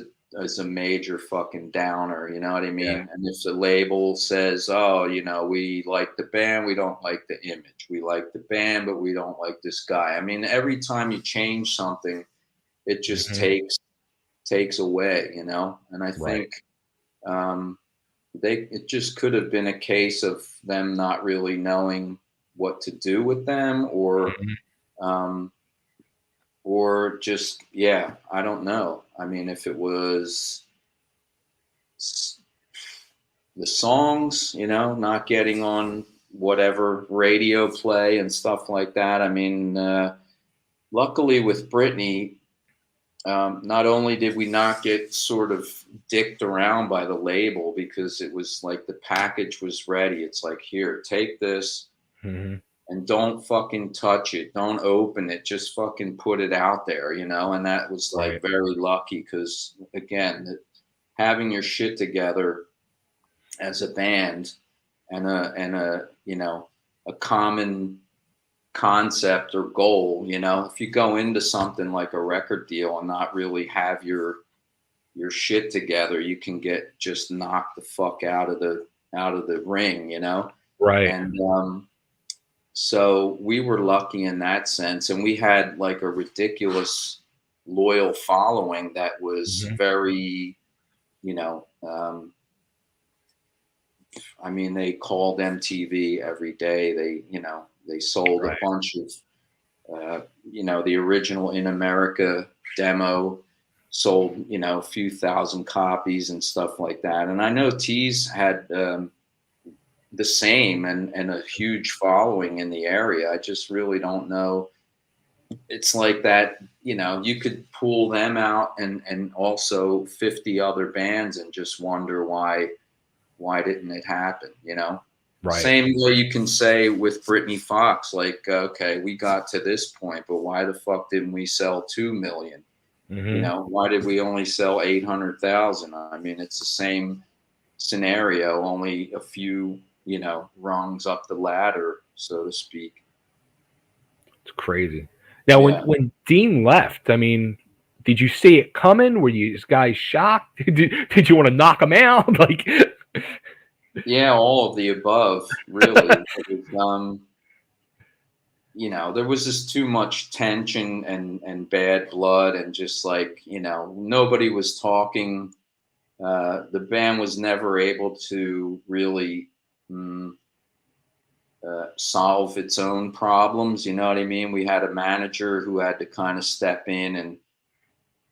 a major fucking downer, you know what I Yeah. mean? And if the label says, "Oh, we like the band, we don't like the image. We like the band, but we don't like this guy." I mean, every time you change something, it just Mhm. takes away, And I Right. think it just could have been a case of them not really knowing what to do with them, Mhm. um, or just, yeah, I don't know. I mean, if it was the songs, not getting on whatever radio play and stuff like that. I mean, luckily with Britney, not only did we not get sort of dicked around by the label, because it was like the package was ready. It's like, here, take this Mhm. and don't fucking touch it. Don't open it. Just fucking put it out there, And that was like Right. very lucky because, again, having your shit together as a band and a a common concept or goal. If you go into something like a record deal and not really have your shit together, you can get just knocked the fuck out of the ring. Right. And so we were lucky in that sense, and we had like a ridiculous loyal following that was Mhm. very, you know um, I mean, they called MTV every day. They sold a Right. bunch of, the original In America demo sold, a few thousand copies and stuff like that. And I know Tease had the same and a huge following in the area. I just really don't know. It's like that, you could pull them out and also 50 other bands and just wonder why didn't it happen? Right. Same way you can say with Britny Fox, like, okay, we got to this point, but why the fuck didn't we sell 2 million? Mhm. Why did we only sell 800,000? I mean, it's the same scenario, only a few, rungs up the ladder, so to speak. It's crazy. Now, when Yeah. Dean left, I mean, did you see it coming? Were you guys shocked? Did you want to knock him out? Like, Yeah, all of the above, really. It was, there was just too much tension and bad blood, and just like, nobody was talking. The band was never able to really mm, solve its own problems. You know what I mean? We had a manager who had to kind of step in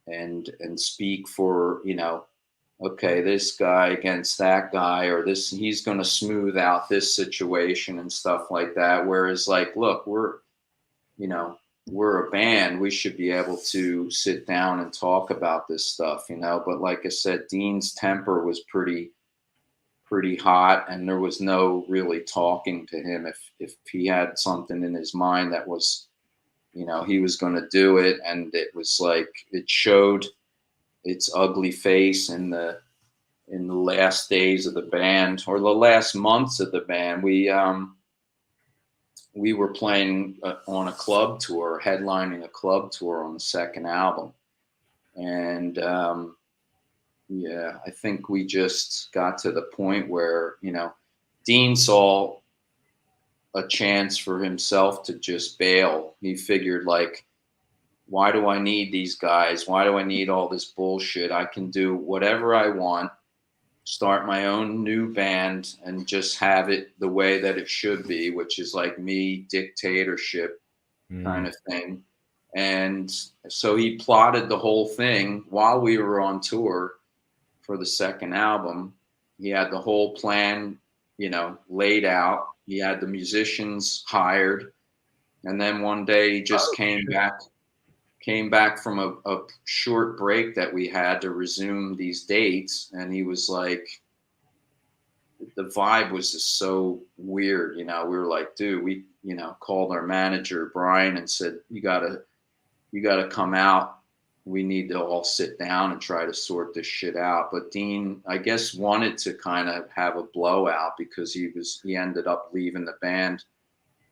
and speak for, okay, this guy against that guy, or this, he's going to smooth out this situation and stuff like that. Whereas, like, look, you know, we're a band. We should be able to sit down and talk about this stuff, But like I said, Dean's temper was pretty hot, and there was no really talking to him. If he had something in his mind that was, he was going to do it, and it was like it showed its ugly face in the last days of the band, or the last months of the band. We were playing on a club tour, headlining a club tour on the second album, and yeah, I think we just got to the point where Dean saw a chance for himself to just bail. He figured, like, why do I need these guys? Why do I need all this bullshit? I can do whatever I want, start my own new band, and just have it the way that it should be, which is like me dictatorship kind mm, of thing. And so he plotted the whole thing while we were on tour for the second album. He had the whole plan, laid out. He had the musicians hired. And then one day he just oh, shit. came back from a short break that we had to resume these dates, and he was like, the vibe was just so weird. We were like, dude, we called our manager Brian and said, you gotta come out. We need to all sit down and try to sort this shit out. But Dean, I guess, wanted to kind of have a blowout because he ended up leaving the band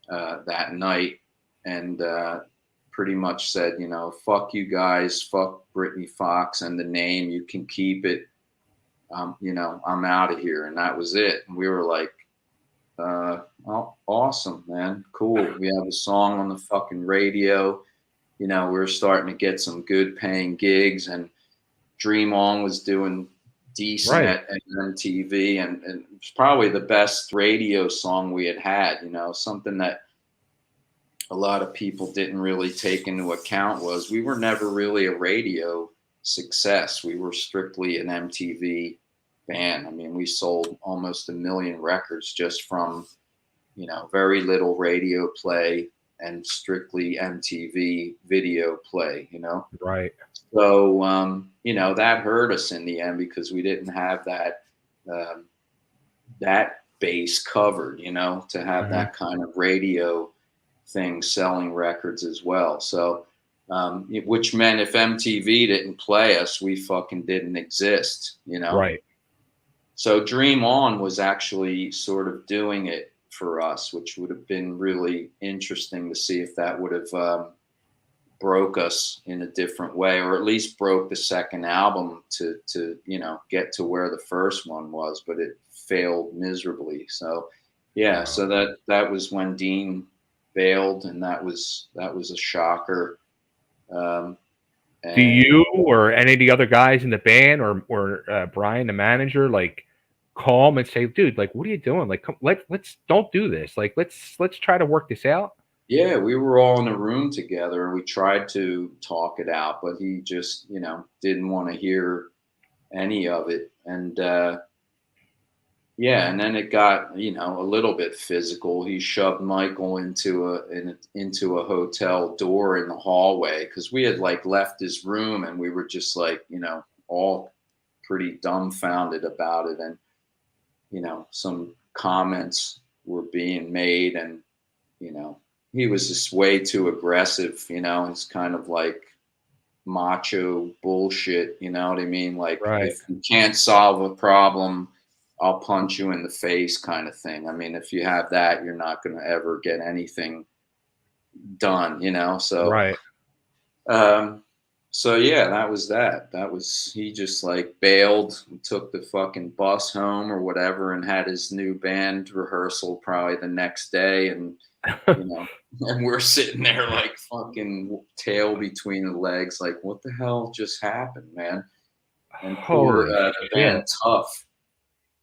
that night, and pretty much said, fuck you guys, fuck Britny Fox and the name, you can keep it. I'm out of here. And that was it. And we were like, oh, awesome, man. Cool. We have a song on the fucking radio. We were starting to get some good paying gigs, and Dream On was doing decent at MTV, and it was probably the best radio song we had, something that a lot of people didn't really take into account was we were never really a radio success. We were strictly an MTV band. I mean, we sold almost 1 million records just from, very little radio play and strictly MTV video play, Right. So, that hurt us in the end because we didn't have that base covered, to have that kind of radio thing selling records as well. So, which meant if MTV didn't play us, we fucking didn't exist, Right. So Dream On was actually sort of doing it for us, which would have been really interesting to see if that would have broke us in a different way, or at least broke the second album to get to where the first one was, but it failed miserably. So yeah, so that was when Dean bailed, and that was a shocker. Do you or any of the other guys in the band or Brian, the manager, like call him and say, dude, like, what are you doing? Like, come, let's don't do this. Like, let's try to work this out. Yeah, we were all in a room together, and we tried to talk it out, but he just, didn't want to hear any of it. And yeah, and then it got, a little bit physical. He shoved Michael into a hotel door in the hallway because we had like left his room, and we were just like, all pretty dumbfounded about it. And, some comments were being made, and, he was just way too aggressive. It's kind of like macho bullshit. You know what I mean? Like, if you can't solve a problem, I'll punch you in the face kind of thing. I mean, if you have that, you're not going to ever get anything done, So, so yeah, that was that. He just like bailed and took the fucking bus home or whatever, and had his new band rehearsal probably the next day. And, and we're sitting there like fucking tail between the legs. Like, what the hell just happened, man? And poor the band Tough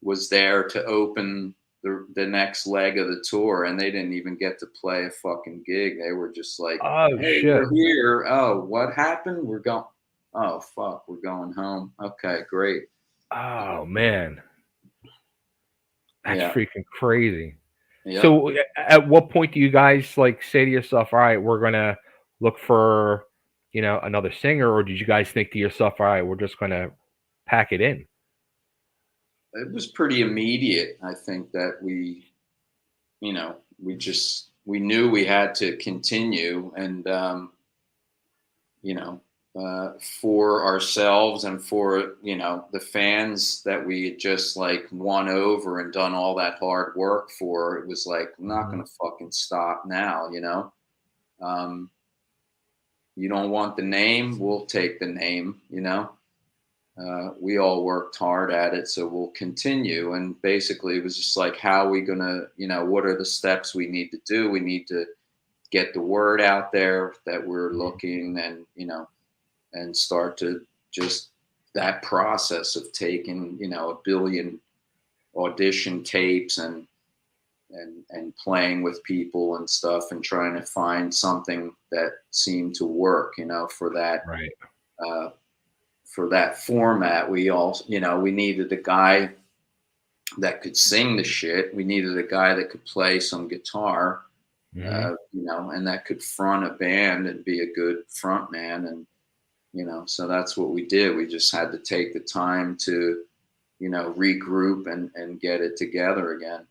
was there to open the next leg of the tour, and they didn't even get to play a fucking gig. They were just like, oh, hey, shit. We're here. Oh, what happened? We're going. Oh, fuck, we're going home. Okay, great. Oh, man. That's freaking crazy. Yep. So at what point do you guys like say to yourself, all right, we're going to look for, another singer? Or did you guys think to yourself, all right, we're just going to pack it in? It was pretty immediate. I think that we knew we had to continue, and, for ourselves and for, the fans that we had just like won over and done all that hard work for. It was like, I'm not going to fucking stop now. You don't want the name, we'll take the name, we all worked hard at it, so we'll continue. And basically it was just like, how are we gonna, what are the steps we need to do? We need to get the word out there that we're looking, and and start to just that process of taking 1 billion audition tapes and playing with people and stuff, and trying to find something that seemed to work, for that for that format. We all, we needed a guy that could sing the shit. We needed a guy that could play some guitar. Hmm. you know, and that could front a band and be a good front man. And, you know, so that's what we did. We just had to take the time to, you know, regroup and get it together again.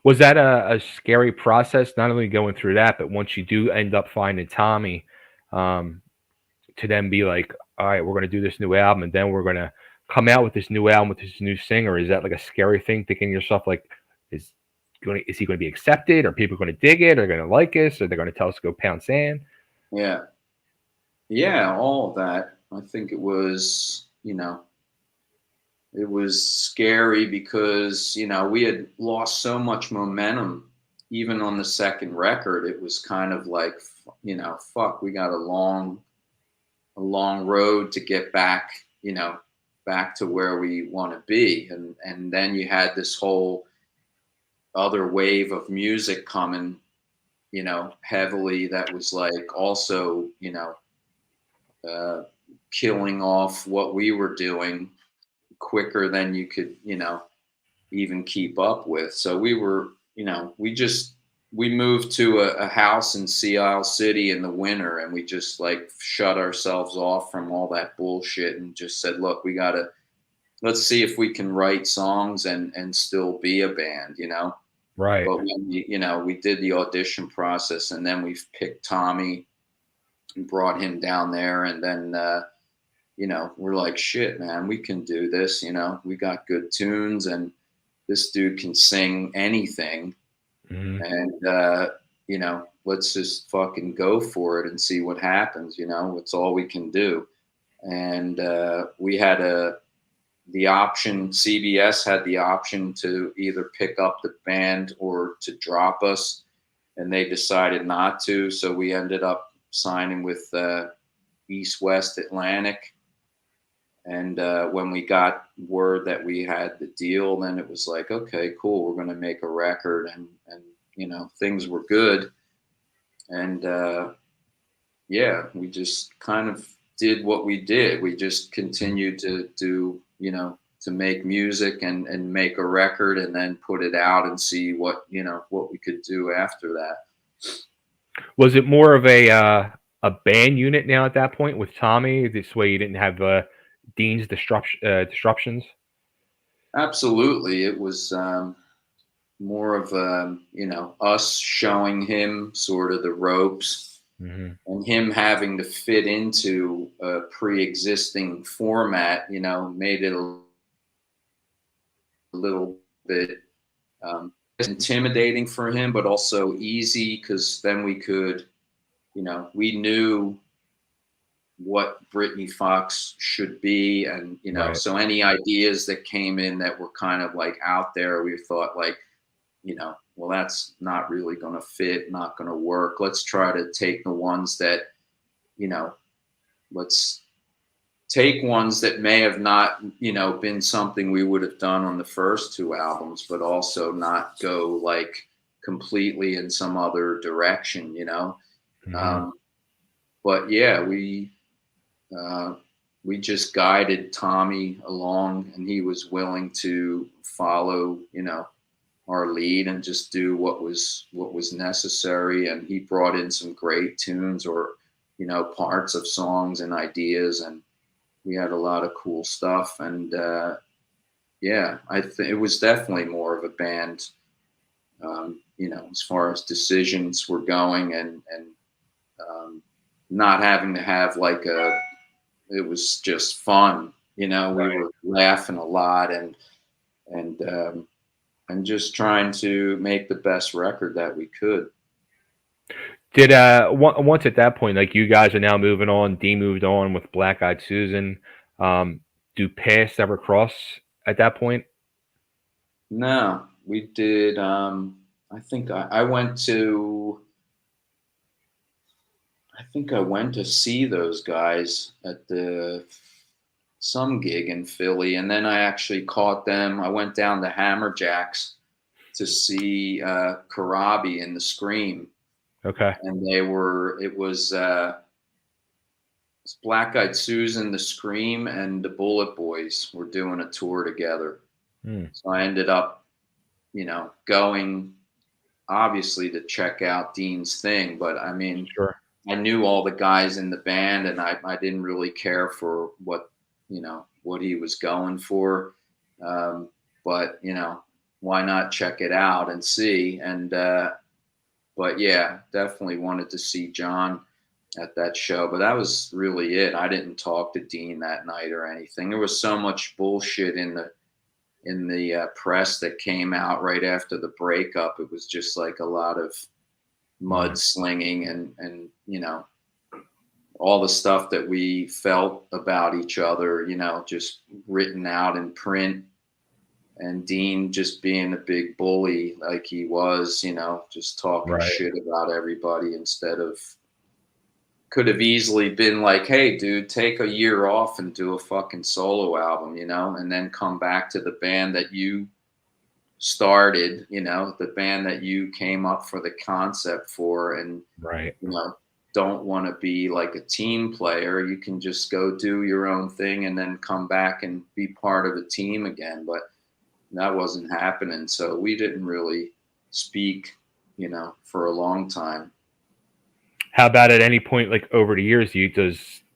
Was that a scary process? Not only going through that, but once you do end up finding Tommy, um, to then be like, all right, we're going to do this new album, and then we're going to come out with this new album with this new singer. Is that like a scary thing? Thinking to yourself, like, is is he going to be accepted? Are people going to dig it? Are they going to like us? Are they going to tell us to go pound sand? Yeah. Yeah. All of that. I think it was, you know, it was scary because, you know, we had lost so much momentum. Even on the second record, it was kind of like, you know, fuck, we got a long road to get back, you know, back to where we want to be. And then you had this whole other wave of music coming, you know, heavily, that was like also, you know, uh, killing off what we were doing quicker than you could, you know, even keep up with. So we were, you know, we moved to a house in Sea Isle City in the winter, and we just like shut ourselves off from all that bullshit and just said, look, we gotta, let's see if we can write songs and still be a band, you know. Right. But when we, you know, we did the audition process, and then we picked Tommy and brought him down there, and then you know, we're like, shit, man, we can do this. You know, we got good tunes, and this dude can sing anything. Hmm. And, you know, let's just fucking go for it and see what happens. You know, it's all we can do. And we had the option, CBS had the option to either pick up the band or to drop us. And they decided not to. So we ended up signing with East West Atlantic. And when we got word that we had the deal, then it was like, okay, cool, we're going to make a record, and you know, things were good. And yeah, we just kind of did what we did. We just continued to do, you know, to make music and make a record, and then put it out and see what, you know, what we could do after that. Was it more of a band unit now at that point with Tommy? This way you didn't have Dean's disruptions. Absolutely, it was. More of you know, us showing him sort of the ropes, Hmm. and him having to fit into a pre-existing format, you know, made it a little bit intimidating for him, but also easy, because then we could, you know, we knew what Britny Fox should be. And, you know, Right. so any ideas that came in that were kind of like out there, we thought like, you know, well, that's not really going to fit, not going to work. Let's try to take the ones that, you know, let's take ones that may have not, you know, been something we would have done on the first two albums, but also not go like completely in some other direction, you know. Hmm. Um, but yeah, uh, we just guided Tommy along, and he was willing to follow, you know, our lead and just do what was necessary. And he brought in some great tunes, or, you know, parts of songs and ideas, and we had a lot of cool stuff. And yeah, I think it was definitely more of a band, you know, as far as decisions were going, and um, not having to have like a, it was just fun, you know. We Right. were laughing a lot, and and just trying to make the best record that we could. Did once at that point, like you guys are now moving on, D moved on with Black Eyed Susan. Do paths ever cross at that point? No, we did. I think I went to. I think I went to see those guys at the some gig in Philly, and then I actually caught them. I went down to Hammerjacks to see Karabi in the Scream, Okay. and they were. It was Black Eyed Susan, the Scream, and the Bullet Boys were doing a tour together. Hmm. So I ended up, you know, going. obviously to check out Dean's thing, but I mean, Sure. I knew all the guys in the band, and I didn't really care for what, what he was going for. Um, but why not check it out and see? And but yeah, definitely wanted to see John at that show. But that was really it. I didn't talk to Dean that night or anything. There was so much bullshit in the press that came out right after the breakup. It was just like a lot of mudslinging and all the stuff that we felt about each other, just written out in print. And Dean just being a big bully like he was, just talking Right. shit about everybody instead of, could have easily been like, hey, dude, take a year off and do a fucking solo album, and then come back to the band that you started, the band that you came up for the concept for, and, Right. don't want to be like a team player. You can just go do your own thing and then come back and be part of a team again. But that wasn't happening. So we didn't really speak, for a long time. How about at any point, like over the years, do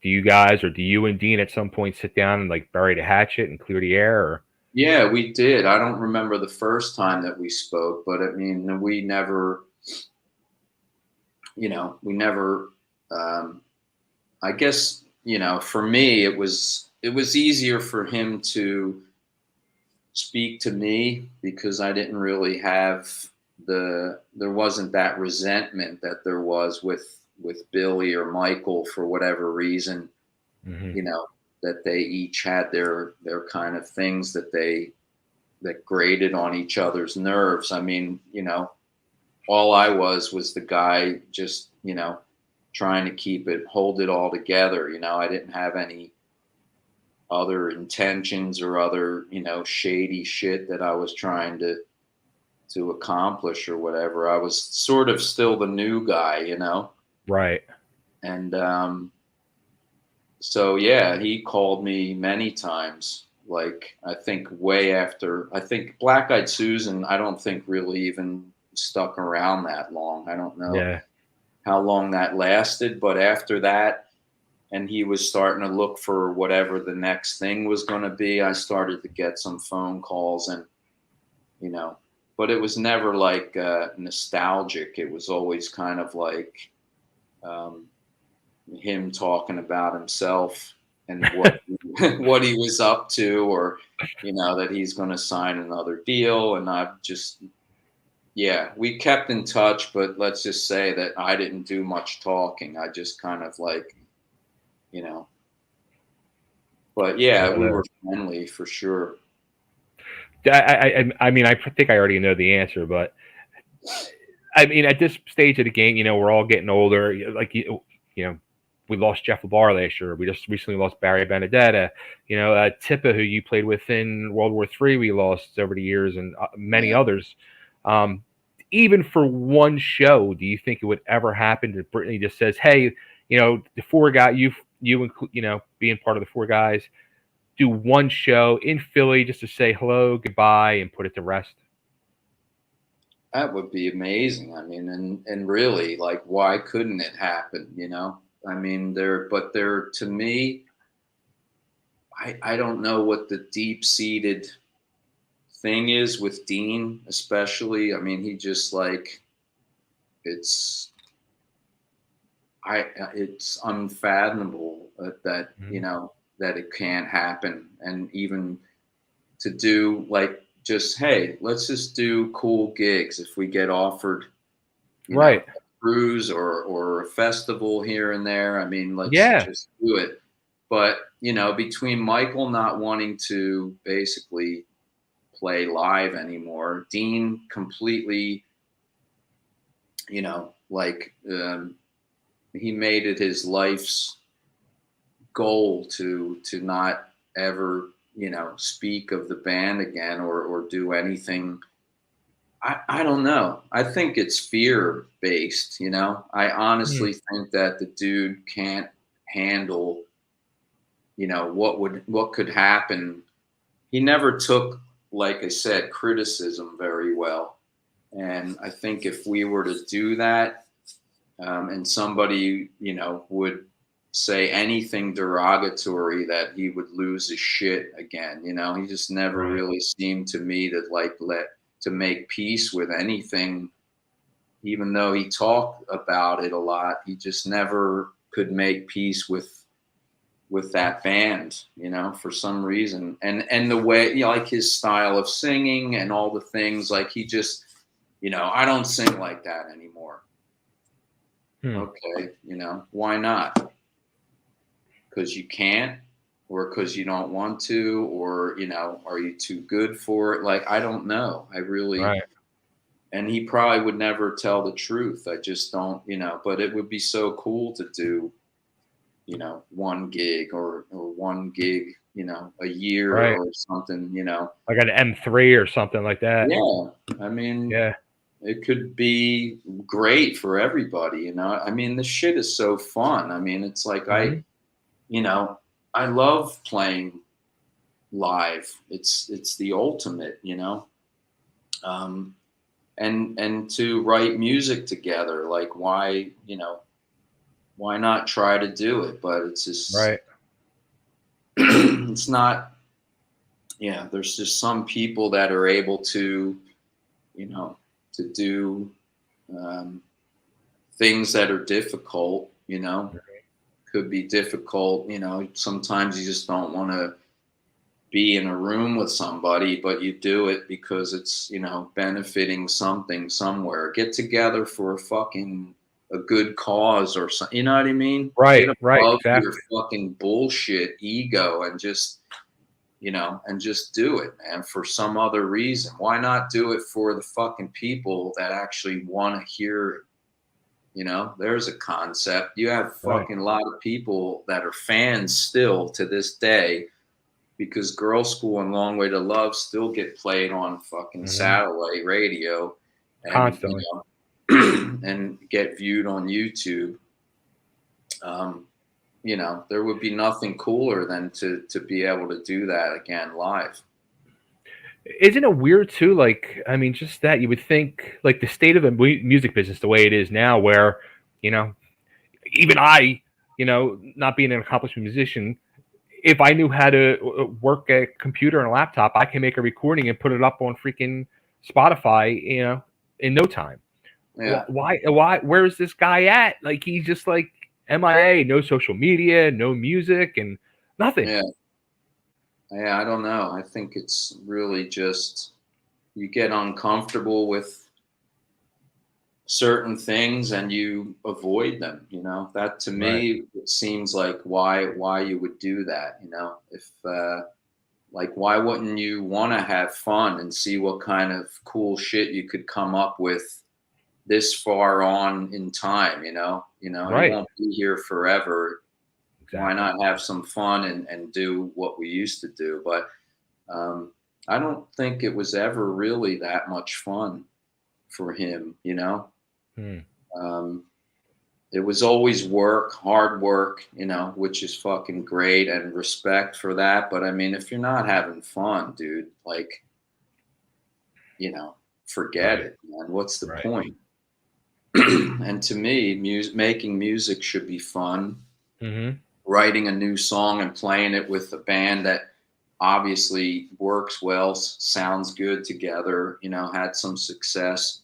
you guys, or do you and Dean at some point sit down and like bury the hatchet and clear the air? Or Yeah, we did. I don't remember the first time that we spoke, but I mean, we never, we never, I guess, for me, it was easier for him to speak to me because I didn't really have there wasn't that resentment that there was with Billy or Michael for whatever reason, Mhm. that they each had their kind of things that grated on each other's nerves. I mean, all I was the guy just, trying to hold it all together. I didn't have any other intentions or other, shady shit that I was trying to accomplish or whatever. I was sort of still the new guy, Right. and so yeah, he called me many times. Like I think way after, I think Black Eyed Susan, I don't think really even stuck around that long. I don't know Yeah. how long that lasted, but after that, and he was starting to look for whatever the next thing was going to be, I started to get some phone calls, and you know but it was never like nostalgic. It was always kind of like um, him talking about himself and what what he was up to, or that he's going to sign another deal. And I've just, yeah, we kept in touch, but let's just say that I didn't do much talking. I just kind of like, you know but yeah, we were friendly for sure. I mean, I think I already know the answer, but I mean, at this stage of the game, we're all getting older. Like we lost Jeff LeBar last year. We just recently lost Barry Benedetta. Tippa, who you played with in World War III, we lost over the years, and many Yeah. others. Even for one show, do you think it would ever happen that Britny just says, "Hey, the four guy, you being part of the four guys, do one show in Philly just to say hello, goodbye, and put it to rest"? That would be amazing. I mean, and really, like, why couldn't it happen? I mean, there to me, I don't know what the deep seated thing is with Dean, especially. I mean, he just like it's it's unfathomable that Mhm. that it can't happen, and even to do like just, hey, let's just do cool gigs if we get offered, a Right. cruise or a festival here and there. I mean, let's Yeah. just do it. But between Michael not wanting to basically play live anymore, Dean completely, like he made it his life's goal to not ever speak of the band again, or do anything. I don't know. I think it's fear based, I Hmm. honestly think that the dude can't handle, what could happen. He never took, like I said, criticism very well. And I think if we were to do that, and somebody, would say anything derogatory, that he would lose his shit again. He just never Right. really seemed to me to to make peace with anything, even though he talked about it a lot. He just never could make peace with that band, for some reason. And the way, like his style of singing and all the things, like he just, I don't sing like that anymore. Okay, why not? Because you can't, or because you don't want to, or are you too good for it? Like, I don't know. I really, Right. and he probably would never tell the truth. I just don't, but it would be so cool to do, one gig or one gig, a year Right. or something, Like an M3 or something like that. Yeah. I mean, Yeah. it could be great for everybody, I mean, this shit is so fun. I mean, it's like Hmm. I love playing live. It's the ultimate, um, and to write music together. Like, why not try to do it? But it's just Right. it's not. Yeah, there's just some people that are able to, you know, to do um, things that are difficult. Could be difficult. Sometimes you just don't want to be in a room with somebody, but you do it because it's, benefiting something somewhere. Get together for a good cause or something. You know what I mean? Right. Get Right. above your Exactly. fucking bullshit ego and just, and just do it, man, for some other reason. Why not do it for the fucking people that actually want to hear it? There's a concept. You have Right. fucking a lot of people that are fans still to this day, because Girl School and Long Way to Love still get played on fucking Hmm. satellite radio, and Constantly. and get viewed on YouTube. Um, there would be nothing cooler than to be able to do that again live. Isn't it weird too? Like, I mean, just that you would think, like, the state of the music business, the way it is now, where, you know, even I, not being an accomplished musician, if I knew how to work a computer and a laptop, I can make a recording and put it up on freaking Spotify, in no time. Yeah, Where's this guy at? Like, he's just like MIA, no social media, no music, and nothing. yeah, yeah. I don't know. I think it's really just you get uncomfortable with certain things and you avoid them. That to Right. me, it seems like why you would do that. If like, why wouldn't you want to have fun and see what kind of cool shit you could come up with this far on in time? You Right. won't be here forever. Why Exactly. not have some fun and do what we used to do? But um, I don't think it was ever really that much fun for him. Hmm. Um, it was always work, hard work, which is fucking great, and respect for that. But I mean, if you're not having fun, dude, like, you know, forget Right. it, man. What's the Right. point? And to me, making music should be fun. Hmm. Writing a new song and playing it with a band that obviously works well, sounds good together, had some success,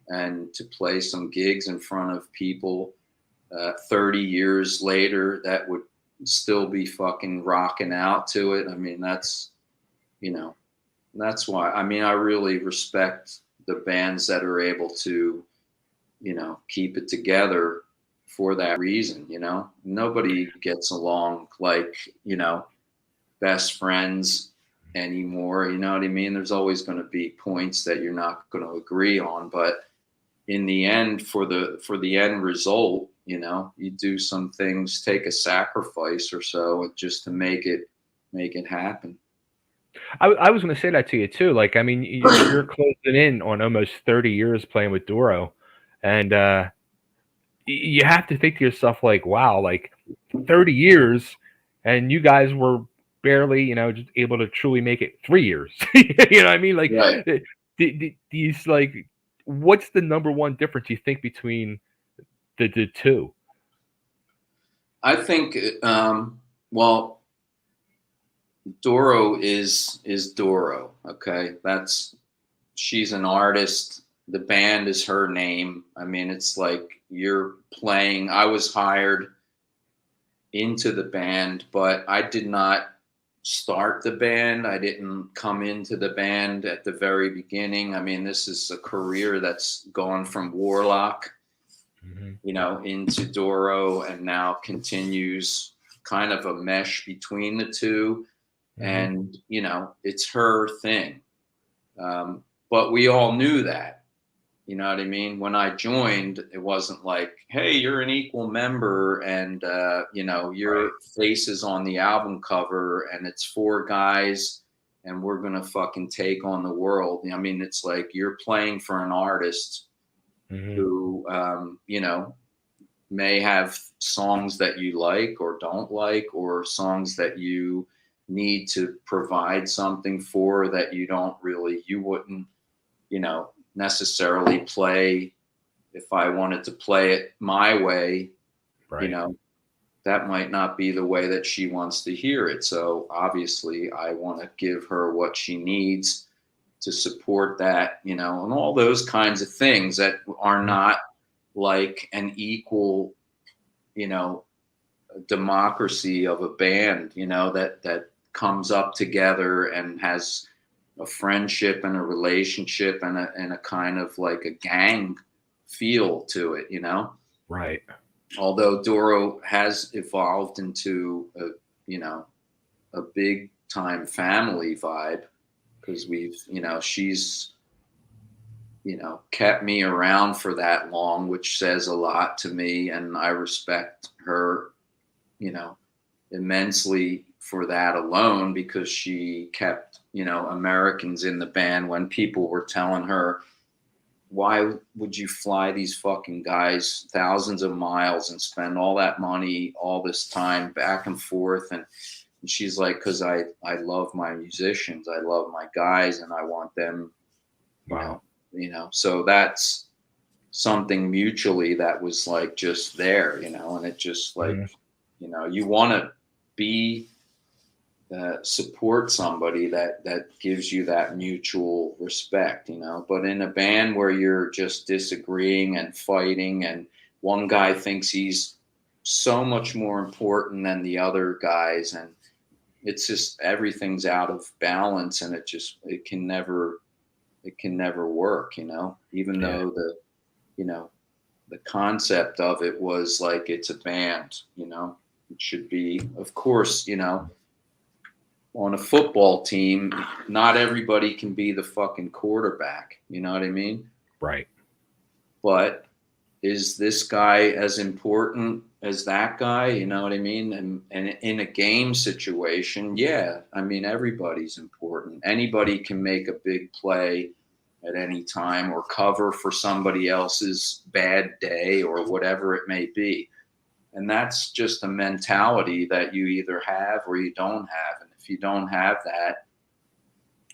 and to play some gigs in front of people 30 years later that would still be fucking rocking out to it. I mean, you know, that's why. I mean, I really respect the bands that are able to, keep it together for that reason. Nobody gets along like, best friends anymore. You know what I mean? There's always going to be points that you're not going to agree on, but in the end, for the end result, you do some things, take a sacrifice or so just to make it happen. I was going to say that to you too. Like, I mean, you're closing in on almost 30 years playing with Doro, and you have to think to yourself, like, wow, like 30 years, and you guys were barely, just able to truly make it 3 years. You know what I mean? Like, Right. these, like, what's the number one difference you think between the two? I think, well, Doro is Doro. Okay, she's an artist. The band is her name. I mean, it's like you're playing. I was hired into the band, but I did not start the band. I didn't come into the band at the very beginning. I mean, this is a career that's gone from Warlock, into Doro, and now continues kind of a mesh between the two. And, it's her thing. But we all knew that. You know what I mean? When I joined, it wasn't like, hey, you're an equal member and, your face is on the album cover and it's 4 guys and we're going to fucking take on the world. I mean, it's like you're playing for an artist who, may have songs that you like or don't like, or songs that you need to provide something for that you wouldn't, necessarily play. If I wanted to play it my way, that might not be the way that she wants to hear it. So obviously I want to give her what she needs to support that, and all those kinds of things that are not like an equal, democracy of a band, that comes up together and has a friendship and a relationship and a kind of like a gang feel to it, Right. Although Doro has evolved into a big time family vibe, because she's, kept me around for that long, which says a lot to me. And I respect her, immensely for that alone, because she kept, Americans in the band when people were telling her, why would you fly these fucking guys thousands of miles and spend all that money, all this time back and forth? And she's like, because I love my musicians. I love my guys and I want them, so that's something mutually that was like just there, and it just like, you want to be support somebody that gives you that mutual respect, but in a band where you're just disagreeing and fighting and one guy thinks he's so much more important than the other guys, and it's just everything's out of balance, and it can never work, even though the concept of it was like it's a band, it should be, of course, on a football team, not everybody can be the fucking quarterback. You know what I mean? Right. But is this guy as important as that guy? You know what I mean? And in a game situation, yeah, I mean, everybody's important. Anybody can make a big play at any time or cover for somebody else's bad day or whatever it may be. And that's just a mentality that you either have or you don't have. And if you don't have that,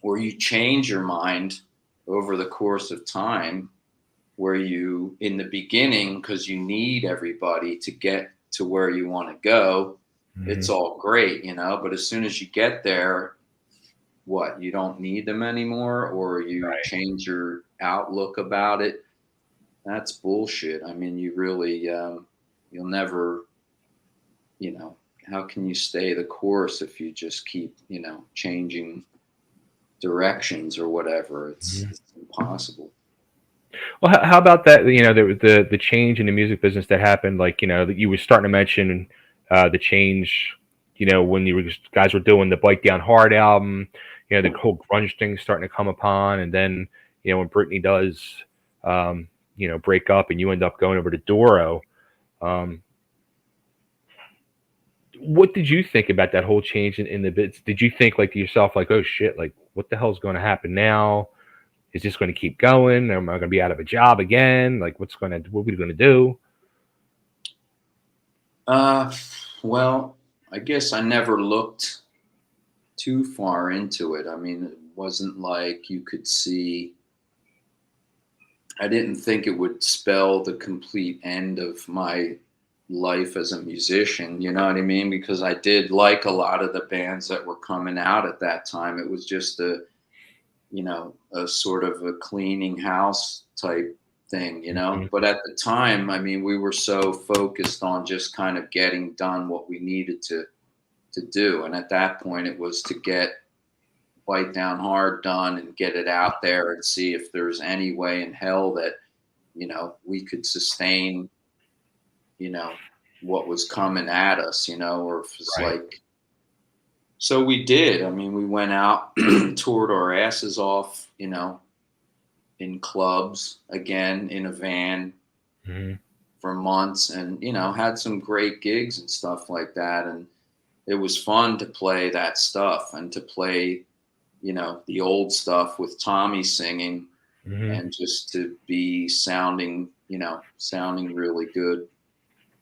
or you change your mind over the course of time, where you, in the beginning, because you need everybody to get to where you want to go, it's all great, but as soon as you get there, what, you don't need them anymore, or you change your outlook about it. That's bullshit. I mean, you really, you'll never, how can you stay the course if you just keep, changing directions or whatever? It's impossible. Well, how about that? The change in the music business that happened, like that you were starting to mention, the change, when guys were doing the Bite Down Hard album, the whole grunge thing starting to come upon, and then when Britney does, break up, and you end up going over to Doro. What did you think about that whole change in the bits? Did you think like to yourself, like, oh shit, like what the hell is going to happen now? Is this going to keep going? Am I going to be out of a job again? Like, what are we going to do? Well, I guess I never looked too far into it. I mean, it wasn't like you could see, I didn't think it would spell the complete end of my life as a musician, you know what I mean? Because I did like a lot of the bands that were coming out at that time. It was just a sort of a cleaning house type thing, you know? Mhm. But at the time, I mean, we were so focused on just kind of getting done what we needed to do. And at that point, it was to get Bite Down Hard done and get it out there and see if there's any way in hell that, we could sustain, you know, what was coming at us, or if it's Right. like, so we did. I mean, we went out, toured our asses off, in clubs again, in a van Mhm. for months, and, had some great gigs and stuff like that. And it was fun to play that stuff and to play, the old stuff with Tommy singing Mhm. and just to be sounding really good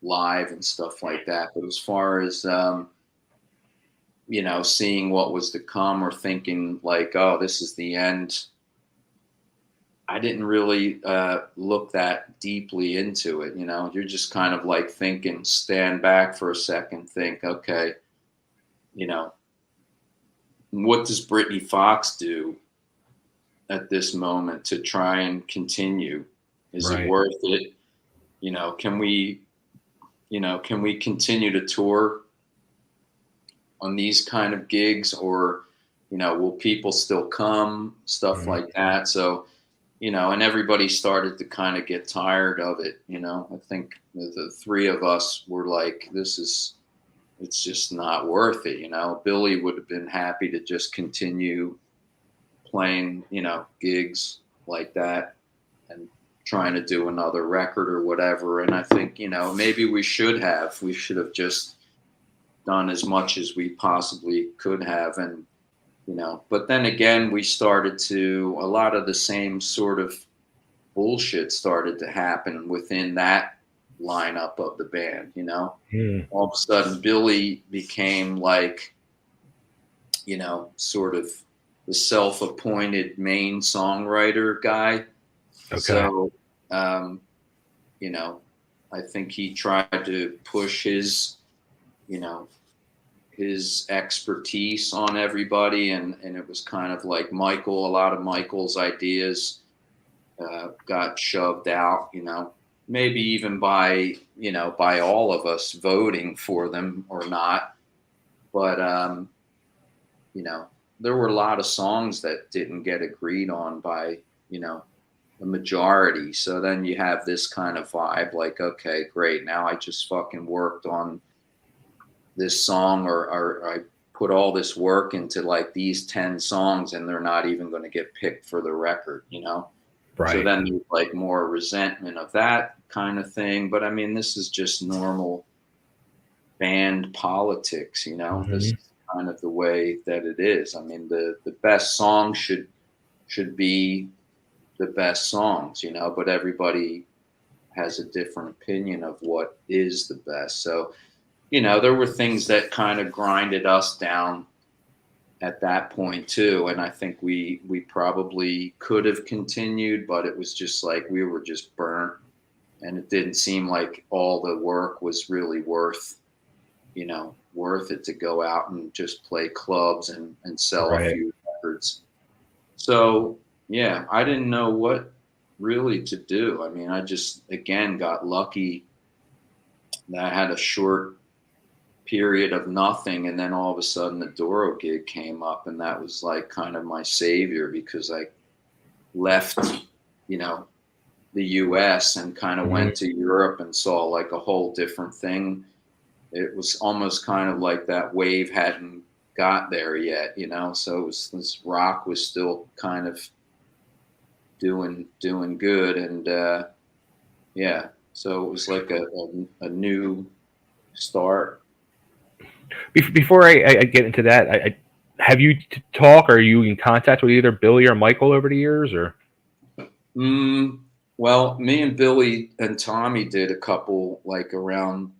live and stuff like that. But as far as, seeing what was to come or thinking like, oh, this is the end, I didn't really look that deeply into it. You're just kind of like thinking, stand back for a second, think, okay, you know, what does Britny Fox do at this moment to try and continue? Is it Right. worth it? Can we continue to tour on these kind of gigs, or will people still come, stuff Mhm. like that? So, and everybody started to kind of get tired of it. I think the three of us were like, it's just not worth it. Billy would have been happy to just continue playing, gigs like that and trying to do another record or whatever. And I think, maybe we should have just done as much as we possibly could have. And, but then again, we started to, a lot of the same sort of bullshit started to happen within that lineup of the band. Mhm. All of a sudden, Billy became like, sort of the self appointed main songwriter guy. Okay. So, um, you know, I think he tried to push you know, his expertise on everybody, and it was kind of like a lot of Michael's ideas got shoved out, maybe even by all of us voting for them or not. But, you know, there were a lot of songs that didn't get agreed on by, the majority. So then you have this kind of vibe like, okay, great. Now I just fucking worked on this song, or I put all this work into like these 10 songs and they're not even going to get picked for the record. So Right. then there's like more resentment of that kind of thing. But I mean, this is just normal band politics. This Mhm. is kind of the way that it is. I mean, the best songs should be the best songs, but everybody has a different opinion of what is the best. So, there were things that kind of grinded us down at that point too. And I think we probably could have continued, but it was just like we were just burnt, and it didn't seem like all the work was really worth it to go out and just play clubs and sell a Right. few records. So yeah, I didn't know what really to do. I mean, I just again got lucky that I had a short period of nothing, and then all of a sudden the Doro gig came up, and that was like kind of my savior, because I left, you know, the US and kind of Mhm. went to Europe and saw like a whole different thing. It was almost kind of like that wave hadn't got there yet. So it was, this rock was still kind of doing good, and yeah, so it was like a new start. Before I get into that, have you talk? Or are you in contact with either Billy or Michael over the years, or? Mm, well, me and Billy and Tommy did a couple, like around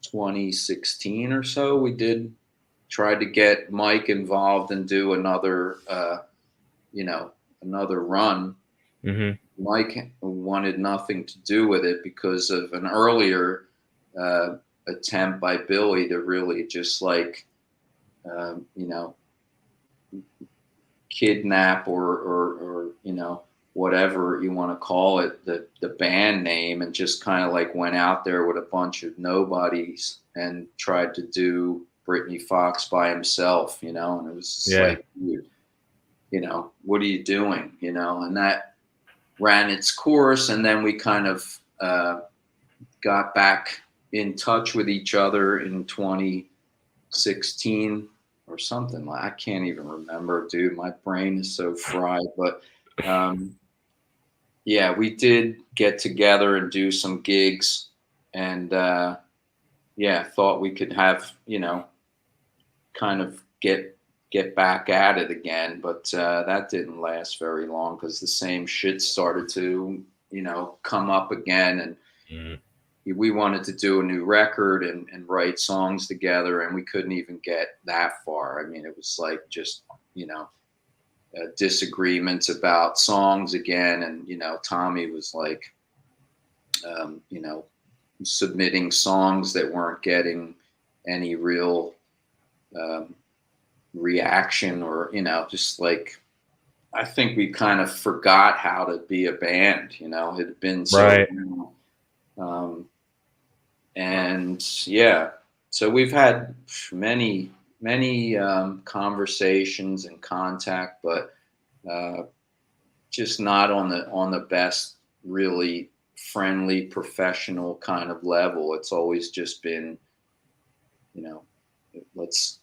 2016 or so. We did try to get Mike involved and do another, you know, another run Mhm. Mike wanted nothing to do with it because of an earlier attempt by Billy to really just like, you know, kidnap or you know, whatever you want to call it, the band name, and just kind of like went out there with a bunch of nobodies and tried to do Britny Fox by himself, you know, and it was just Yeah. like, you know, what are you doing, you know? And that ran its course, and then we kind of got back in touch with each other in 2016 or something. Like, I can't even remember, dude. My brain is so fried. But yeah, we did get together and do some gigs, and yeah, thought we could have, you know, kind of get back at it again. But that didn't last very long because the same shit started to, you know, come up again, and Mm. we wanted to do a new record and write songs together, and we couldn't even get that far. I mean, it was like just, you know, disagreements about songs again. And, you know, Tommy was like, you know, submitting songs that weren't getting any real um, reaction, or, you know, just like, I think we kind of forgot how to be a band, you know, it had been so Right. long. And yeah, so we've had many conversations and contact, but uh, just not on the best, really friendly, professional kind of level. It's always just been, you know, let's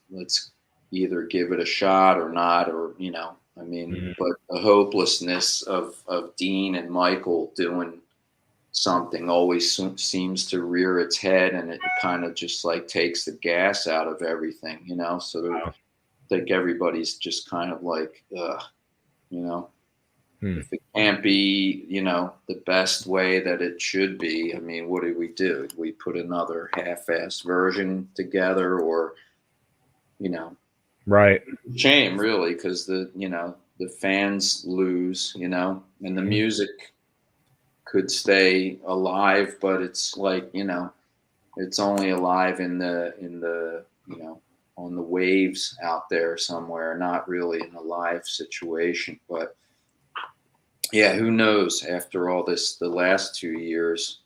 either give it a shot or not, or, you know, I mean, Mhm. but the hopelessness of Dean and Michael doing something always seems to rear its head, and it kind of just like takes the gas out of everything, you know. So Wow. I think everybody's just kind of like, you know, Hmm. if it can't be, you know, the best way that it should be, I mean, what do? We put another half-assed version together, or, you know, Right. shame really, because the, you know, the fans lose, you know, and the Mhm. music could stay alive, but it's like, you know, it's only alive in the, you know, on the waves out there somewhere, not really in a live situation. But yeah, who knows after all this, the last 2 years,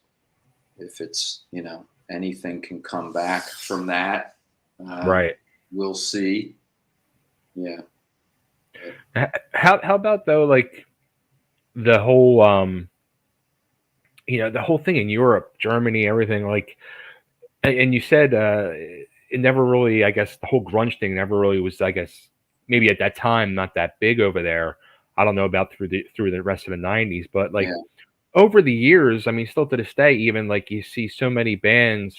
if it's, you know, anything can come back from that. uh, Right. we'll see. Yeah, but How about though, like the whole you know, the whole thing in Europe, Germany, everything, like, and you said it never really, I guess the whole grunge thing never really was, I guess, maybe at that time not that big over there. I don't know about through the rest of the 90s, but like yeah, over the years, I mean, still to this day, even like you see so many bands,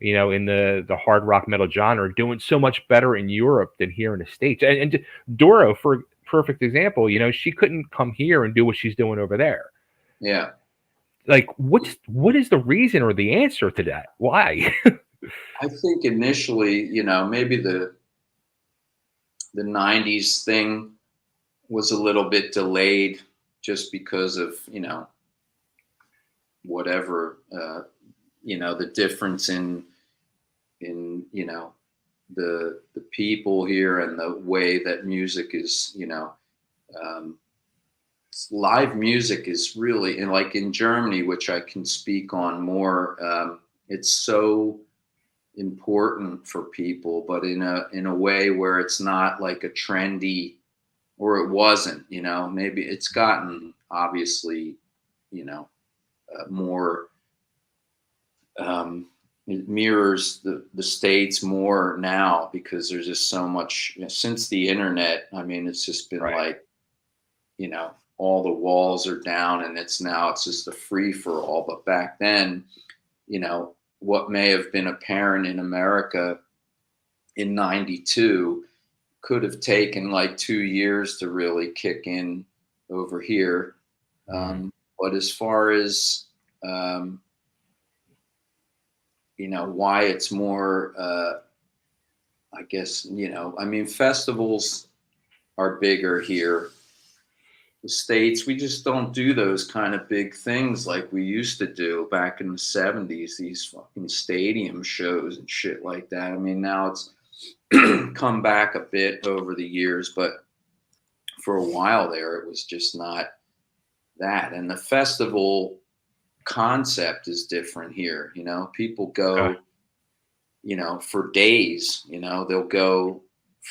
you know, in the hard rock metal genre doing so much better in Europe than here in the States. And Doro, for perfect example, you know, she couldn't come here and do what she's doing over there. yeah. Like, what is the reason or the answer to that? Why? I think initially, you know, maybe the '90s thing was a little bit delayed just because of, you know, whatever, you know, the difference in, you know, the people here and the way that music is, you know, um, live music is really, and like in Germany, which I can speak on more, it's so important for people, but in a way where it's not like a trendy, or it wasn't, you know, maybe it's gotten obviously, you know, more, it mirrors the states more now, because there's just so much, you know, since the internet. I mean, it's just been Right. like, you know, all the walls are down, and it's just a free for all. But back then, you know, what may have been apparent in America in '92 could have taken like 2 years to really kick in over here. Mm. But as far as, um, you know, why it's more, I guess, you know, I mean, festivals are bigger here the States, we just don't do those kind of big things like we used to do back in the 70s, these fucking stadium shows and shit like that. I mean, now it's come back a bit over the years, but for a while there, it was just not that. And the festival concept is different here. You know, people Okay. go, you know, for days, you know, they'll go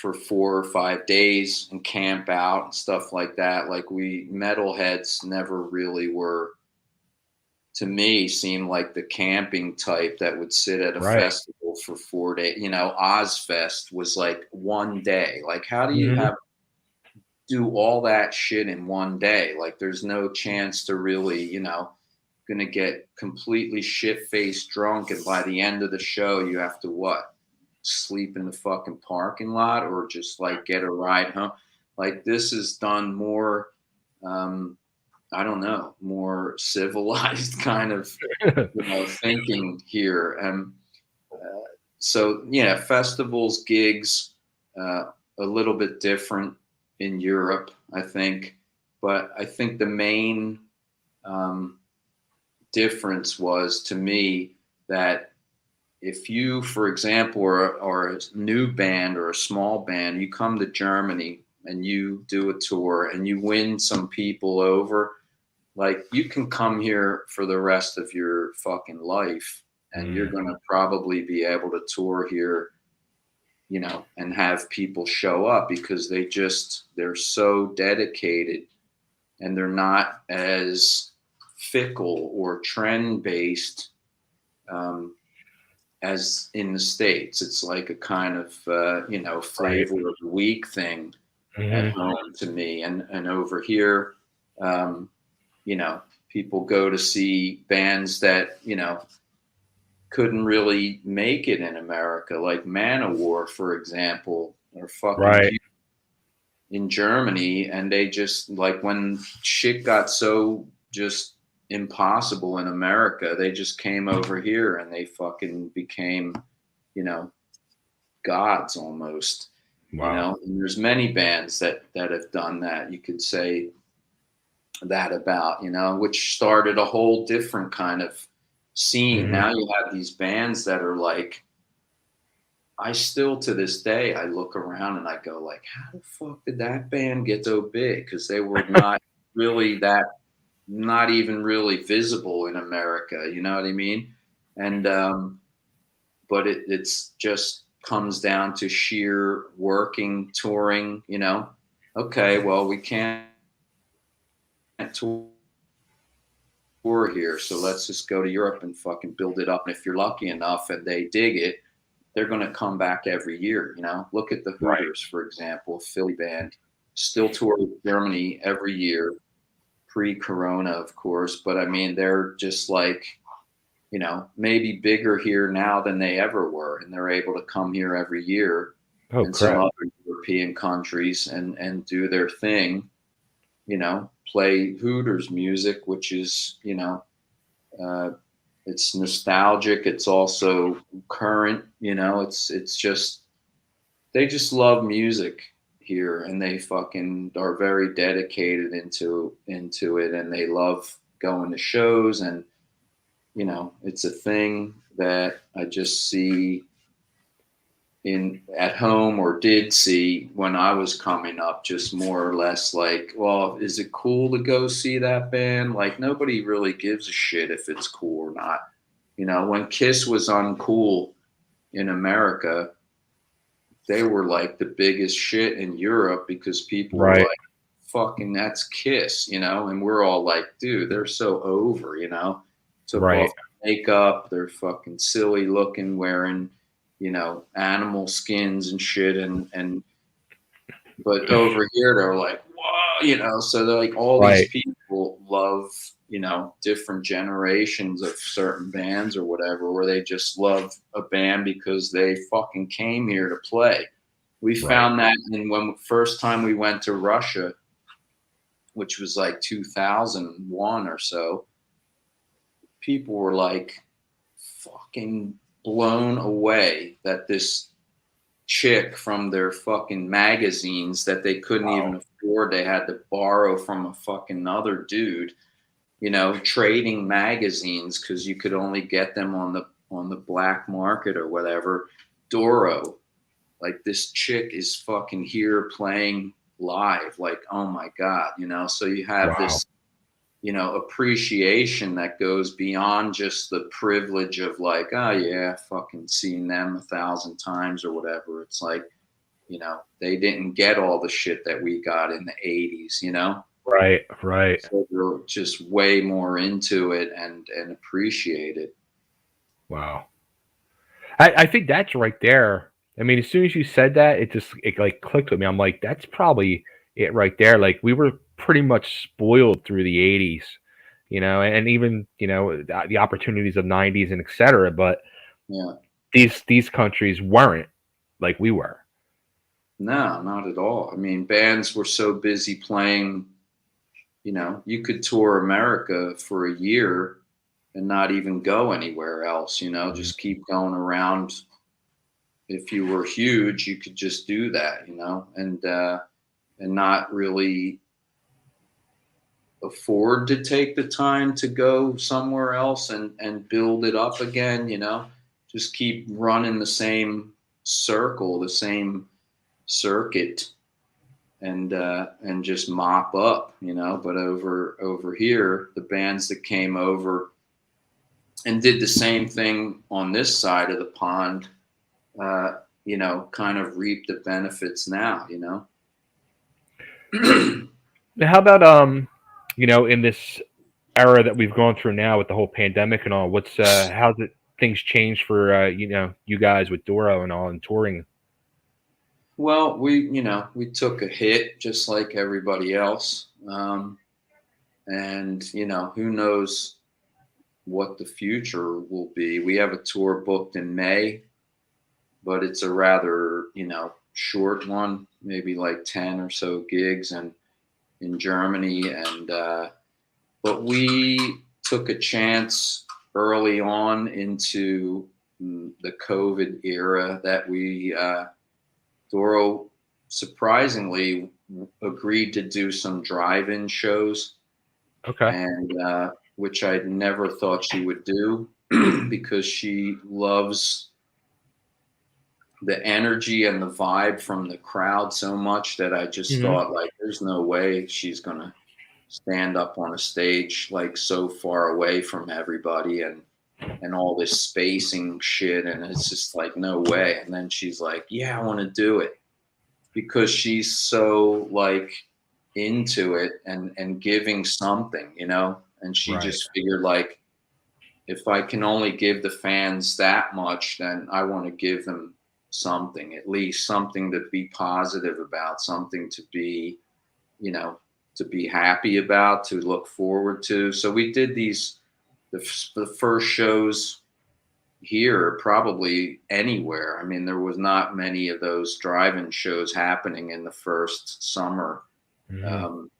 for 4 or 5 days and camp out and stuff like that. Like we metalheads never really were, to me, seemed like the camping type that would sit at a Right. festival for 4 days. You know, Ozfest was like one day. Like, how do you Hmm. have do all that shit in one day? Like, there's no chance to really, you know, gonna get completely shit faced drunk, and by the end of the show, you have to what? Sleep in the fucking parking lot, or just like get a ride home? Like, this is done more. I don't know, more civilized kind of, you know, thinking here. So yeah, festivals, gigs, a little bit different in Europe, I think. But I think the main um, difference was, to me, that if you, for example, are a new band or a small band, you come to Germany and you do a tour and you win some people over, like, you can come here for the rest of your fucking life and you're Mm. going to probably be able to tour here, you know, and have people show up because they're so dedicated, and they're not as fickle or trend based um, as in the States. It's like a kind of, you know, Right. flavor of the week thing at Hmm. home to me. And over here, um, you know, people go to see bands that, you know, couldn't really make it in America, like Manowar, for example, or fucking Right. huge in Germany. And they just, like, when shit got so just impossible in America, they just came over here and they fucking became, you know, gods almost, you Wow. know. And there's many bands that have done that. You could say that about, you know, which started a whole different kind of scene. Hmm. Now you have these bands that are like, I still to this day, I look around and I go like, how the fuck did that band get so big? Because they were not really that, not even really visible in America. You know what I mean? And but it's just comes down to sheer working, touring. You know, okay, well, we can't tour here, so let's just go to Europe and fucking build it up. And if you're lucky enough and they dig it, they're going to come back every year. You know, look at the Right. Hooters, for example, a Philly band, still tour Germany every year, pre-Corona, of course. But I mean, they're just like, you know, maybe bigger here now than they ever were, and they're able to come here every year, Oh and some crap. other European countries, and do their thing. You know, play Hooters music, which is, you know, uh, it's nostalgic. It's also current. You know, it's just, they just love music here, and they fucking are very dedicated into it, and they love going to shows. And you know, it's a thing that I just see in at home, or did see when I was coming up, just more or less like, well, is it cool to go see that band? Like, nobody really gives a shit if it's cool or not. You know, when Kiss was uncool in America, they were like the biggest shit in Europe because people were Right. like, fucking, that's Kiss, you know? And we're all like, dude, they're so over, you know? Took Right. off makeup, they're fucking silly looking, wearing, you know, animal skins and shit. And but over here, they're like, whoa, you know? So they're like, all these Right. people love, you know, different generations of certain bands or whatever, where they just love a band because they fucking came here to play. We Right. found that when first time we went to Russia, which was like 2001 or so, people were like fucking blown away that this chick from their fucking magazines that they couldn't even Wow. afford. They had to borrow from a fucking other dude, you know, trading magazines because you could only get them on the black market or whatever. Doro, like this chick is fucking here playing live. Like, oh my God, you know, so you have Wow. this, you know, appreciation that goes beyond just the privilege of like, oh yeah, fucking seeing them 1,000 times or whatever. It's like, you know, they didn't get all the shit that we got in the 80s, you know? Right. Right. So they're just way more into it and appreciate it. Wow. I think that's right there. I mean, as soon as you said that, it like clicked with me. I'm like, that's probably it right there. Like we were pretty much spoiled through the '80s, you know, and even the opportunities of '90s and etc. But Yeah. these countries weren't like we were. No, not at all. I mean, bands were so busy playing, you know, you could tour America for a year and not even go anywhere else, you know, Mhm. just keep going around. If you were huge, you could just do that, you know, and not really afford to take the time to go somewhere else and build it up again, you know, just keep running the same circle, the same circuit, and just mop up, you know. But over here, the bands that came over and did the same thing on this side of the pond, you know, kind of reap the benefits now, you know. Now, how about in this era that we've gone through now with the whole pandemic and all, what's how's it things changed for you guys with Doro and all and touring? Well, we, you know, we took a hit just like everybody else. And, you know, who knows what the future will be. We have a tour booked in May, but it's a rather, you know, short one, maybe like 10 or so gigs and in Germany. And, but we took a chance early on into the COVID era that Doro surprisingly agreed to do some drive-in shows, Okay. and which I never thought she would do because she loves the energy and the vibe from the crowd so much that I just Hmm. thought like, there's no way she's gonna stand up on a stage like so far away from everybody and all this spacing shit, and it's just like no way. And then she's like, yeah, I want to do it because she's so like into it and giving something, you know. And she Right. just figured like, if I can only give the fans that much, then I want to give them something, at least something to be positive about, something to be, you know, to be happy about, to look forward to. So we did the first shows here, probably anywhere. I mean, there was not many of those drive-in shows happening in the first summer. Hmm. Um,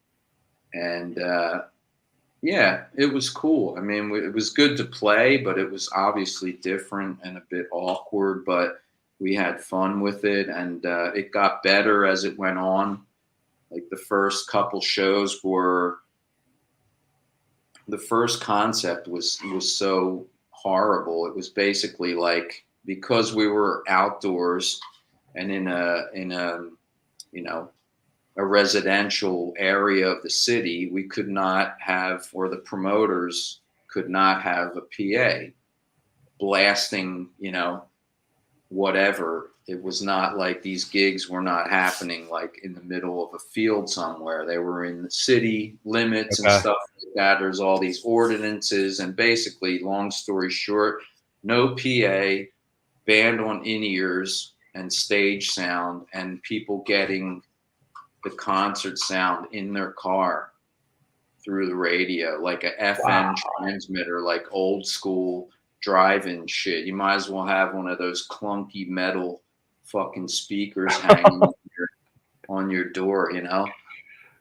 and yeah, it was cool. I mean, it was good to play, but it was obviously different and a bit awkward, but we had fun with it, and it got better as it went on. Like the first couple shows were, the first concept was so horrible. It was basically like, because we were outdoors and in a you know, a residential area of the city, we could not have, or the promoters could not have a PA blasting, you know, whatever. It was not like these gigs were not happening like in the middle of a field somewhere. They were in the city limits and Okay. stuff like that. There's all these ordinances, and basically, long story short, no PA, band on in ears and stage sound, and people getting the concert sound in their car through the radio, like a FM Wow. transmitter, like old school drive-in shit. You might as well have one of those clunky metal fucking speakers hanging on your door, you know?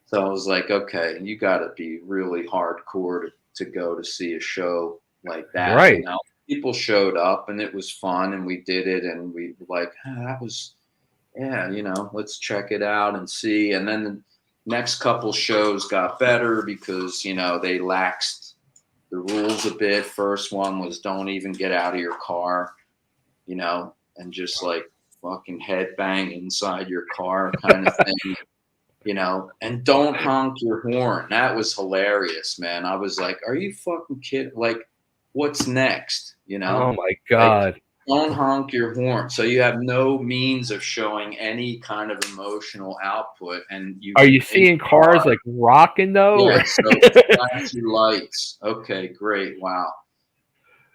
So I was like, okay, you got to be really hardcore to go to see a show like that, you Right. know? People showed up and it was fun and we did it and we were like, that was yeah, let's check it out and see. And then the next couple shows got better because, they laxed the rules a bit. First one was don't even get out of your car, and just like fucking headbang inside your car kind of thing, and don't honk your horn. That was hilarious, man. I was like, are you fucking kidding? Like, what's next? Oh my Like, God. don't honk your horn. So you have no means of showing any kind of emotional output, and Are you in seeing the cars car. like rocking though? Yeah, Or so flash your lights. Okay, great. Wow.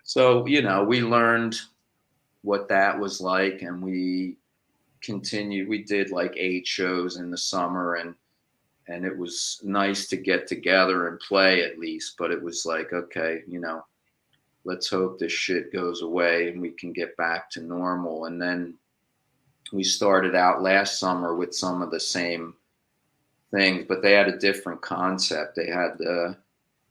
So, we learned what that was like, and we continued. We did like 8 shows in the summer, and it was nice to get together and play at least, but it was like, okay, let's hope this shit goes away and we can get back to normal. And then we started out last summer with some of the same things, but they had a different concept. They had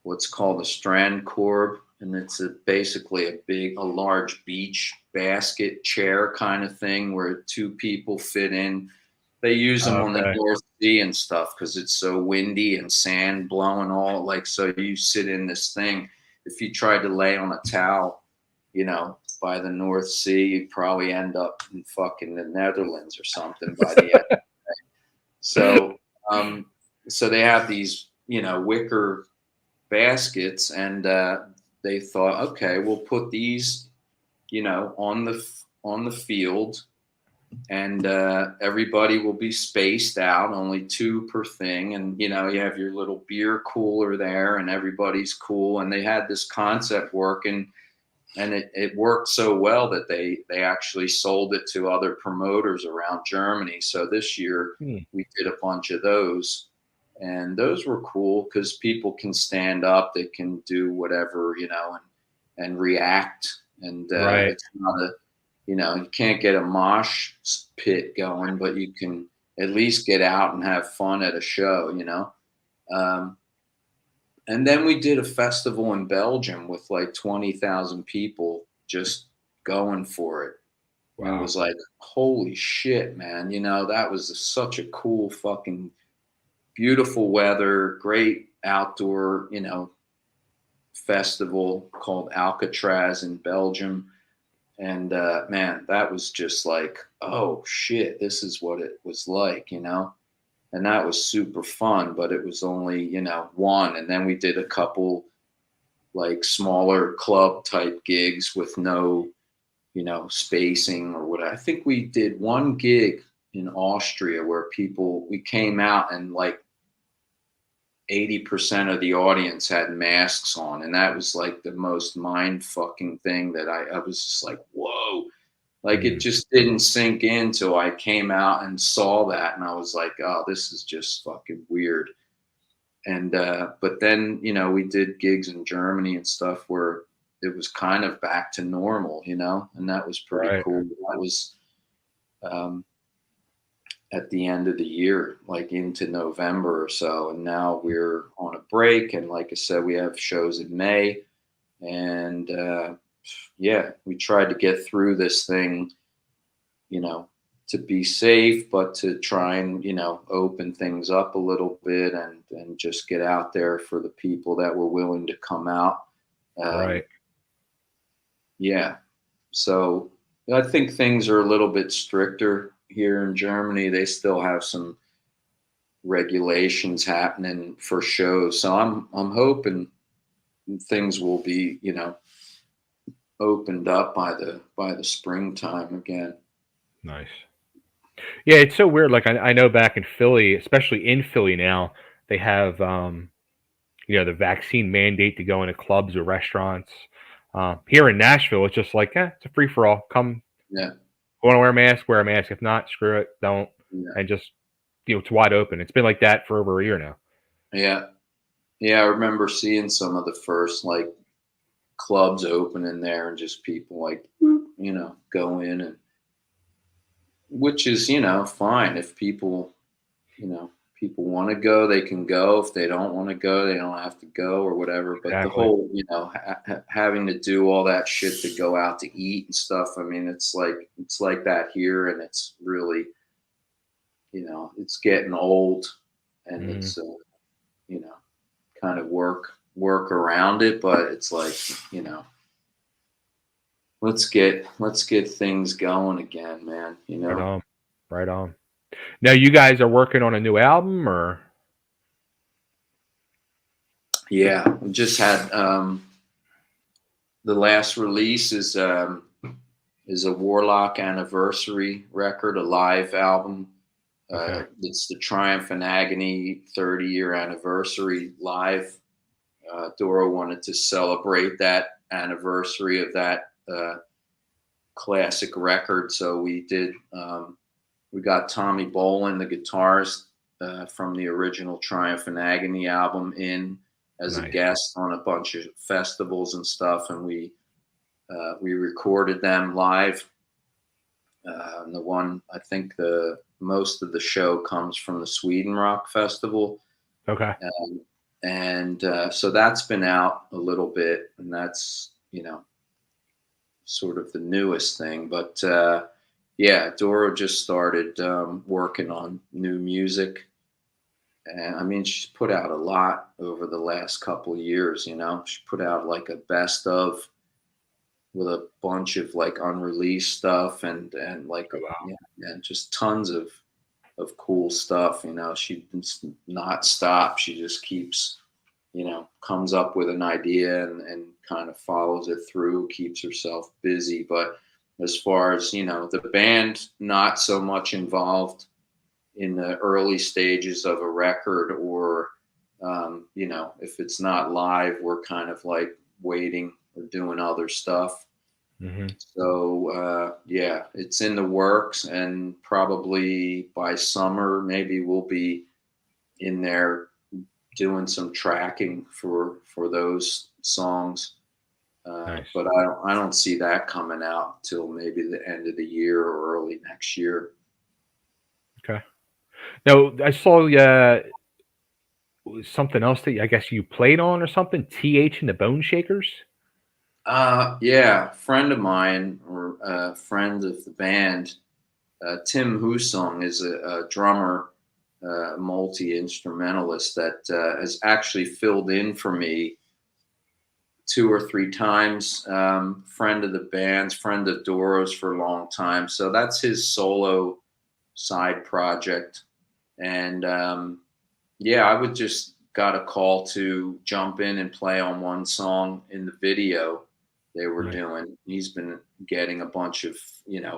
what's called a strand corb, and it's basically a large beach basket chair kind of thing where 2 people fit in. They use them on the okay. North Sea and stuff because it's so windy and sand blowing all like. So you sit in this thing. If you tried to lay on a towel, by the North Sea, you'd probably end up in fucking the Netherlands or something by the end. So, so they have these, wicker baskets, and they thought, okay, we'll put these, on the field, and everybody will be spaced out, only 2 per thing, and you have your little beer cooler there, and everybody's cool. And they had this concept working, and it worked so well that they actually sold it to other promoters around Germany. So this year Hmm. we did a bunch of those, and those were cool because people can stand up, they can do whatever, and react. And Right. it's not you can't get a mosh pit going, but you can at least get out and have fun at a show. Um, and then we did a festival in Belgium with like 20,000 people just going for it. And it Wow. was like, holy shit, man. That was such a cool fucking beautiful weather, great outdoor, festival called Alcatraz in Belgium. And man, that was just like, oh shit, this is what it was like. And that was super fun, but it was only, one. And then we did a couple like smaller club type gigs with no, spacing or what. I think we did one gig in Austria where we came out and like 80% of the audience had masks on. And that was like the most mind fucking thing that I was just like, whoa. Like it Hmm. just didn't sink in till I came out and saw that. And I was like, oh, this is just fucking weird. And, but then, we did gigs in Germany and stuff where it was kind of back to normal, and that was pretty Right. cool. That was, um, at the end of the year, like into November or so. And now we're on a break. And like I said, we have shows in May. And yeah, we tried to get through this thing, you know, to be safe, but to try and, open things up a little bit, and just get out there for the people that were willing to come out. Um, Right. yeah. So I think things are a little bit stricter here in Germany. They still have some regulations happening for shows. So I'm hoping things will be, opened up by the springtime again. Nice. Yeah, it's so weird. Like I know back in Philly, especially in Philly now, they have the vaccine mandate to go into clubs or restaurants. Here in Nashville, it's just like, it's a free for all. Come, Yeah. want to wear a mask, wear a mask. If not, screw it, don't. Yeah. And just, it's wide open. It's been like that for over a year now. Yeah. Yeah. I remember seeing some of the first like clubs open in there and just people like, go in, and which is, fine. If people want to go, they can go. If they don't want to go, they don't have to go or whatever. But the Exactly. whole, having to do all that shit to go out to eat and stuff. I mean, it's like that here, and it's really, it's getting old, and Hmm. it's kind of work around it, but it's like, let's get things going again, man. Right on. Right on. Now you guys are working on a new album, or Yeah, we just had the last release is a Warlock anniversary record, a live album. okay, It's the Triumph and Agony 30-year anniversary live. Doro wanted to celebrate that anniversary of that classic record, so we did. We got Tommy Bolin, the guitarist from the original Triumph and Agony album, in as a nice, guest on a bunch of festivals and stuff, and we recorded them live. And the one, I think the most of the show comes from the Sweden Rock Festival, okay, and so that's been out a little bit, and that's sort of the newest thing. But yeah, Doro just started working on new music. And I mean, she's put out a lot over the last couple of years. She put out like a best of with a bunch of like unreleased stuff, and like, oh, wow, yeah, and just tons of cool stuff. She does not stop. She just keeps, comes up with an idea and kind of follows it through, keeps herself busy. But as far as, the band, not so much involved in the early stages of a record, or, if it's not live, we're kind of like waiting or doing other stuff. hmm, So, yeah, it's in the works, and probably by summer, maybe we'll be in there doing some tracking for those songs. nice, But I don't see that coming out till maybe the end of the year or early next year. okay. Now I saw something else that I guess you played on or something. TH and the Bone Shakers. Yeah, friend of mine, or friend of the band, Tim Husung, is a drummer, multi instrumentalist that has actually filled in for me 2 or 3 times. Friend of the band's, friend of Doro's for a long time. So that's his solo side project. And yeah, I would just got a call to jump in and play on one song in the video they were Nice. doing. He's been getting a bunch of,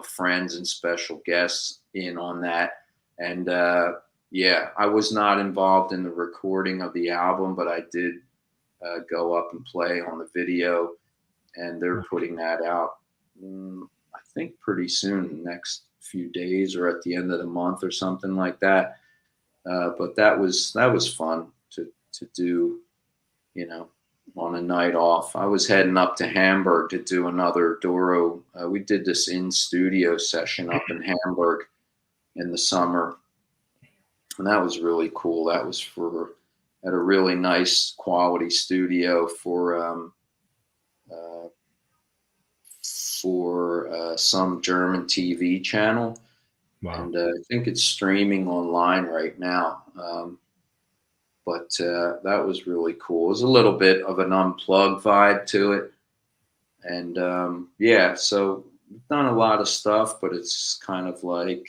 friends and special guests in on that. And yeah, I was not involved in the recording of the album, but I did go up and play on the video, and they're putting that out. I think pretty soon, next few days, or at the end of the month, or something like that. But that was fun to do, you know, on a night off. I was heading up to Hamburg to do another Doro. We did this in studio session up in Hamburg in the summer, and that was really cool. That was at a really nice quality studio uh, for some German TV channel, Wow. and I think it's streaming online right now. But that was really cool. It was a little bit of an unplugged vibe to it, and yeah, so we've done a lot of stuff, but it's kind of like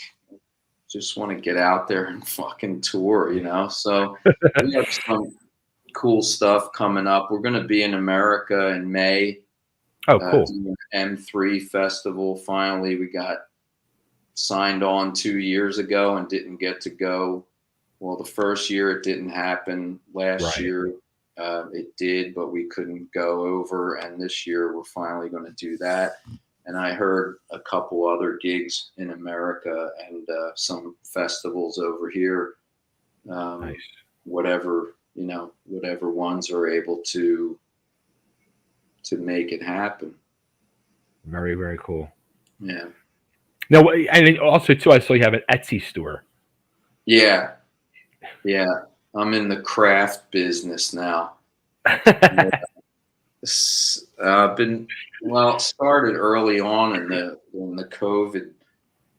just want to get out there and fucking tour. So we have some cool stuff coming up. We're going to be in America in May, Oh, cool. doing an M3 festival. Finally, we got signed on 2 years ago and didn't get to go. Well, the first year it didn't happen. Last Right. year it did, but we couldn't go over. And this year we're finally going to do that. And I heard a couple other gigs in America, and some festivals over here. Um, Nice. whatever ones are able to make it happen. Very, very cool. Yeah. Now, and then also too, I saw you have an Etsy store. Yeah. Yeah. I'm in the craft business now. Yeah. Been Well, it started early on in the COVID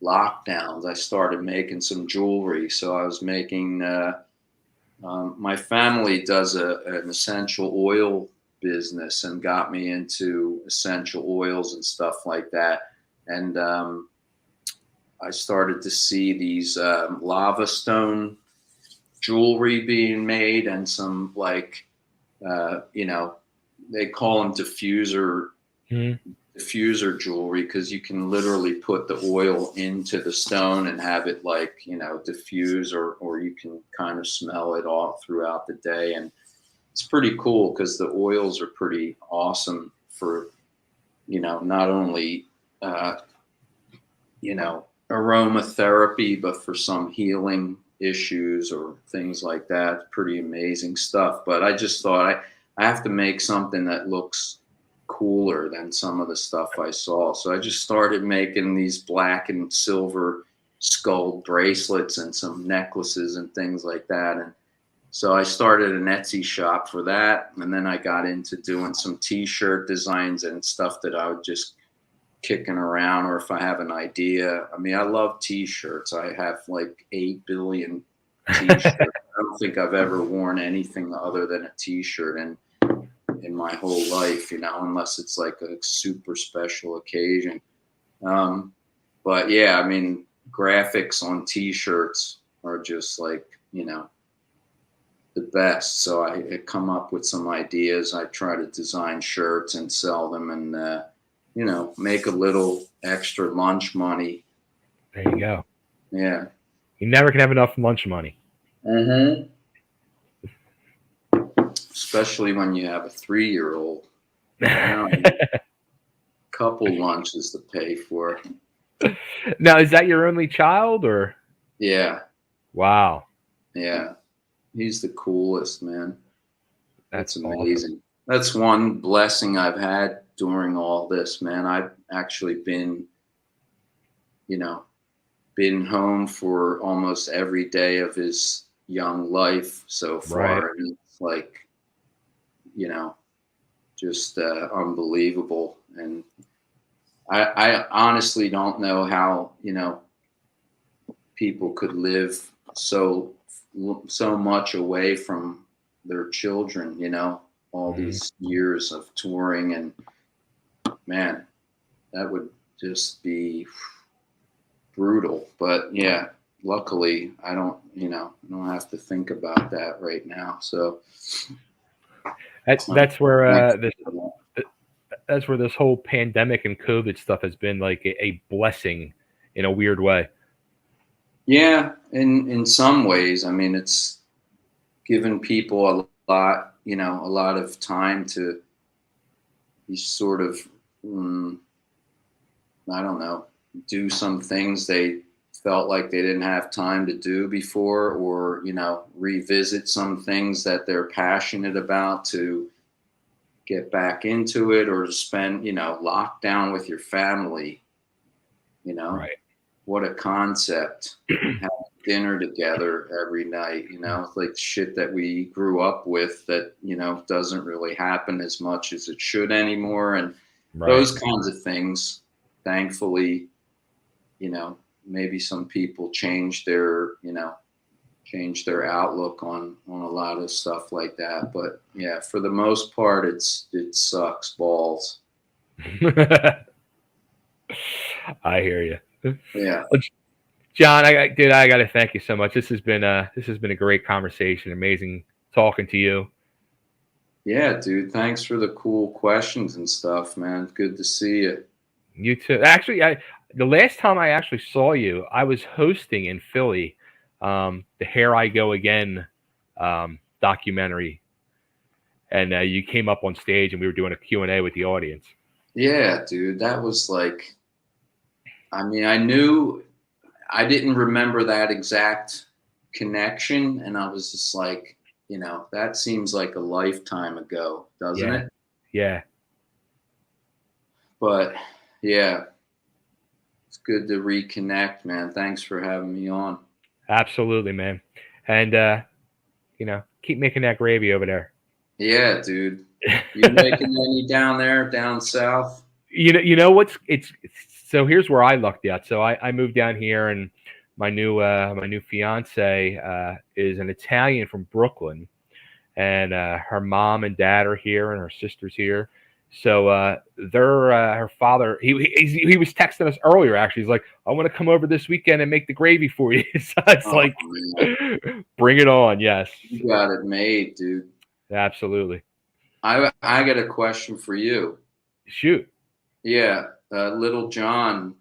lockdowns, I started making some jewelry. So I was making, my family does an essential oil business and got me into essential oils and stuff like that. And I started to see these lava stone jewelry being made, and some like, they call them diffuser jewelry, because you can literally put the oil into the stone and have it like, diffuse, or you can kind of smell it all throughout the day. And it's pretty cool because the oils are pretty awesome for, not only, aromatherapy, but for some healing issues or things like that. Pretty amazing stuff. But I just thought I have to make something that looks cooler than some of the stuff I saw. So I just started making these black and silver skull bracelets and some necklaces and things like that. And so I started an Etsy shop for that. And then I got into doing some t-shirt designs and stuff that I would just kicking around, or if I have an idea. I mean, I love t-shirts. I have like 8 billion t-shirts. I don't think I've ever worn anything other than a t-shirt in my whole life, unless it's like a super special occasion. But yeah, I mean, graphics on t-shirts are just like, the best. So I come up with some ideas. I try to design shirts and sell them, and make a little extra lunch money. There you go. Yeah. You never can have enough lunch money. Mm-hmm. Especially when you have a 3-year-old. Couple lunches to pay for. Now, is that your only child, or? Yeah. Wow. Yeah. He's the coolest, man. That's amazing. Awesome. That's one blessing I've had during all this, man. I've actually been home for almost every day of his young life so far. Right. And it's like, just unbelievable. And I honestly don't know how, people could live so much away from their children, all these years of touring. And man, that would just be brutal. But yeah, luckily I don't have to think about that right now. So that's where that's where this whole pandemic and COVID stuff has been like a blessing in a weird way. Yeah, in some ways. I mean, it's given people a lot of time to be sort of, I don't know, do some things they felt like they didn't have time to do before, or, revisit some things that they're passionate about to get back into it, or to spend, lockdown with your family, Right. What a concept. Have dinner together every night, like shit that we grew up with that, doesn't really happen as much as it should anymore. And those kinds of things, thankfully, maybe some people change their outlook on a lot of stuff like that. But yeah, for the most part, it sucks balls. I hear you. Yeah. John, I got to thank you so much. This has been a great conversation. Amazing talking to you. Yeah, dude. Thanks for the cool questions and stuff, man. Good to see you. You too. Actually, the last time I actually saw you, I was hosting in Philly, the Here I Go Again documentary, and you came up on stage and we were doing a Q&A with the audience. Yeah, dude. That was like, I mean, I didn't remember that exact connection, and I was just like, that seems like a lifetime ago, doesn't it? Yeah. But yeah, it's good to reconnect, man. Thanks for having me on. Absolutely, man. And keep making that gravy over there. Yeah, dude. You making any down there, down south? You know what's it's So here's where I lucked out. So I moved down here, and my new fiance is an Italian from Brooklyn, and her mom and dad are here, and her sister's here. So they're her father. He was texting us earlier. Actually, he's like, "I want to come over this weekend and make the gravy for you." So it's Oh, like, man. bring it on. Yes, You got it made, dude. absolutely. I got a question for you. Shoot. Yeah, Little John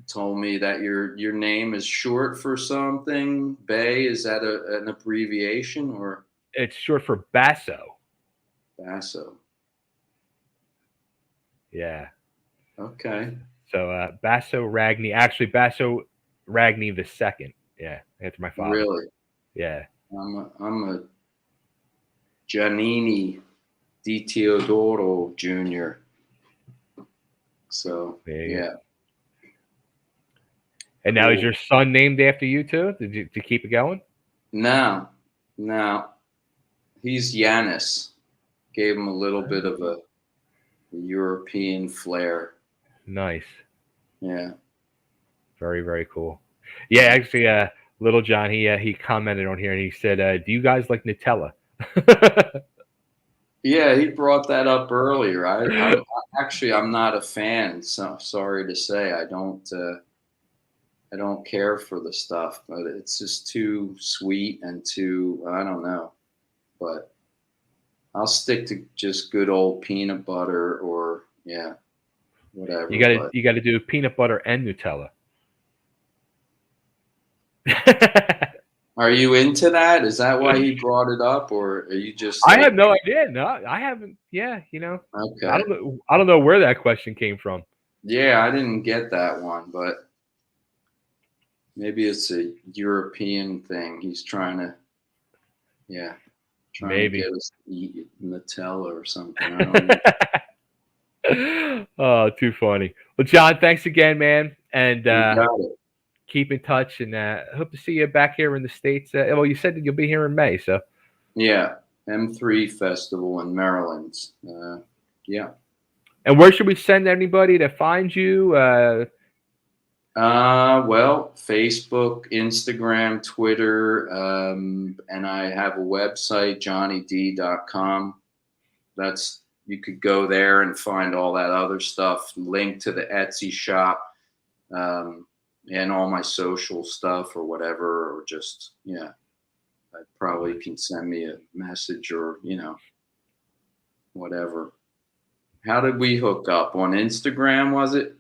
told me that your name is short for something. Bay, is that an abbreviation or It's short for Basso. Basso? Yeah. Okay, So Basso Ragni. Actually, Basso Ragni the second. Yeah, after my father. really. Yeah. I'm a Giannini di Teodoro Jr. So yeah. And now is Cool. your son named after you too? To keep it going? Now, he's Yanis. Gave him a little bit of a European flair. Nice. Yeah. Very, very cool. Yeah, actually, Little John, he commented on here and he said, "Do you guys like Nutella?" Yeah, he brought that up earlier. I'm not a fan. So sorry to say, I don't care for the stuff, but it's just too sweet and too, I don't know. But I'll stick to just good old peanut butter or yeah, whatever. You got to do peanut butter and Nutella. Are you into that? Is that why he brought it up, or are you just I like, have no idea. No, I haven't. Yeah, I okay? don't know. I don't know where that question came from. Yeah, I didn't get that one, but maybe it's a European thing. He's trying to, yeah, trying to Maybe. get us to eat Nutella or something. I don't know. Oh, too funny. Well, John, thanks again, man, and You got it. keep in touch. And hope to see you back here in the States. Well, you said that you'll be here in May, so Yeah, M3 Festival in Maryland. Yeah. and where should we send anybody to find you? Well, Facebook, Instagram, Twitter, and I have a website, johnnyd.com. That's you could go there and find all that other stuff. Link to the Etsy shop, and all my social stuff or whatever, or just probably can send me a message or whatever. How did we hook up on Instagram? Was it?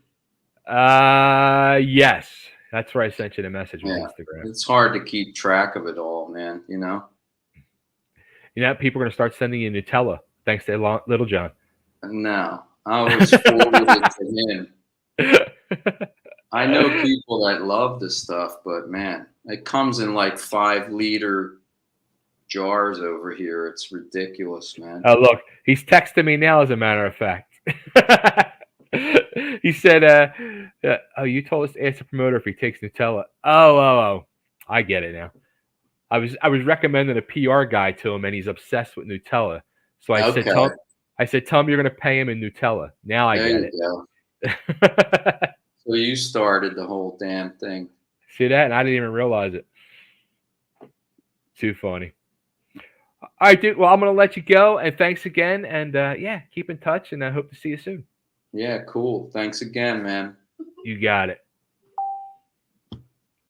Yes, that's where I sent you the message with Yeah, Instagram. it's hard to keep track of it all, man. You know. People are gonna start sending you Nutella thanks to Little John. No, I was forwarded to him. I know people that love this stuff, but man, it comes in like 5-liter jars over here. It's ridiculous, man. Oh, look, he's texting me now. As a matter of fact, he said, "Oh, you told us to ask the promoter if he takes Nutella." Oh, I get it now. I was recommending a PR guy to him, and he's obsessed with Nutella. So I said, "Tell him you're going to pay him in Nutella." Now I get it. Go. So you started the whole damn thing. See that? And I didn't even realize it. Too funny. All right, dude. Well, I'm going to let you go. And thanks again. And keep in touch. And I hope to see you soon. Yeah, cool. Thanks again, man. You got it.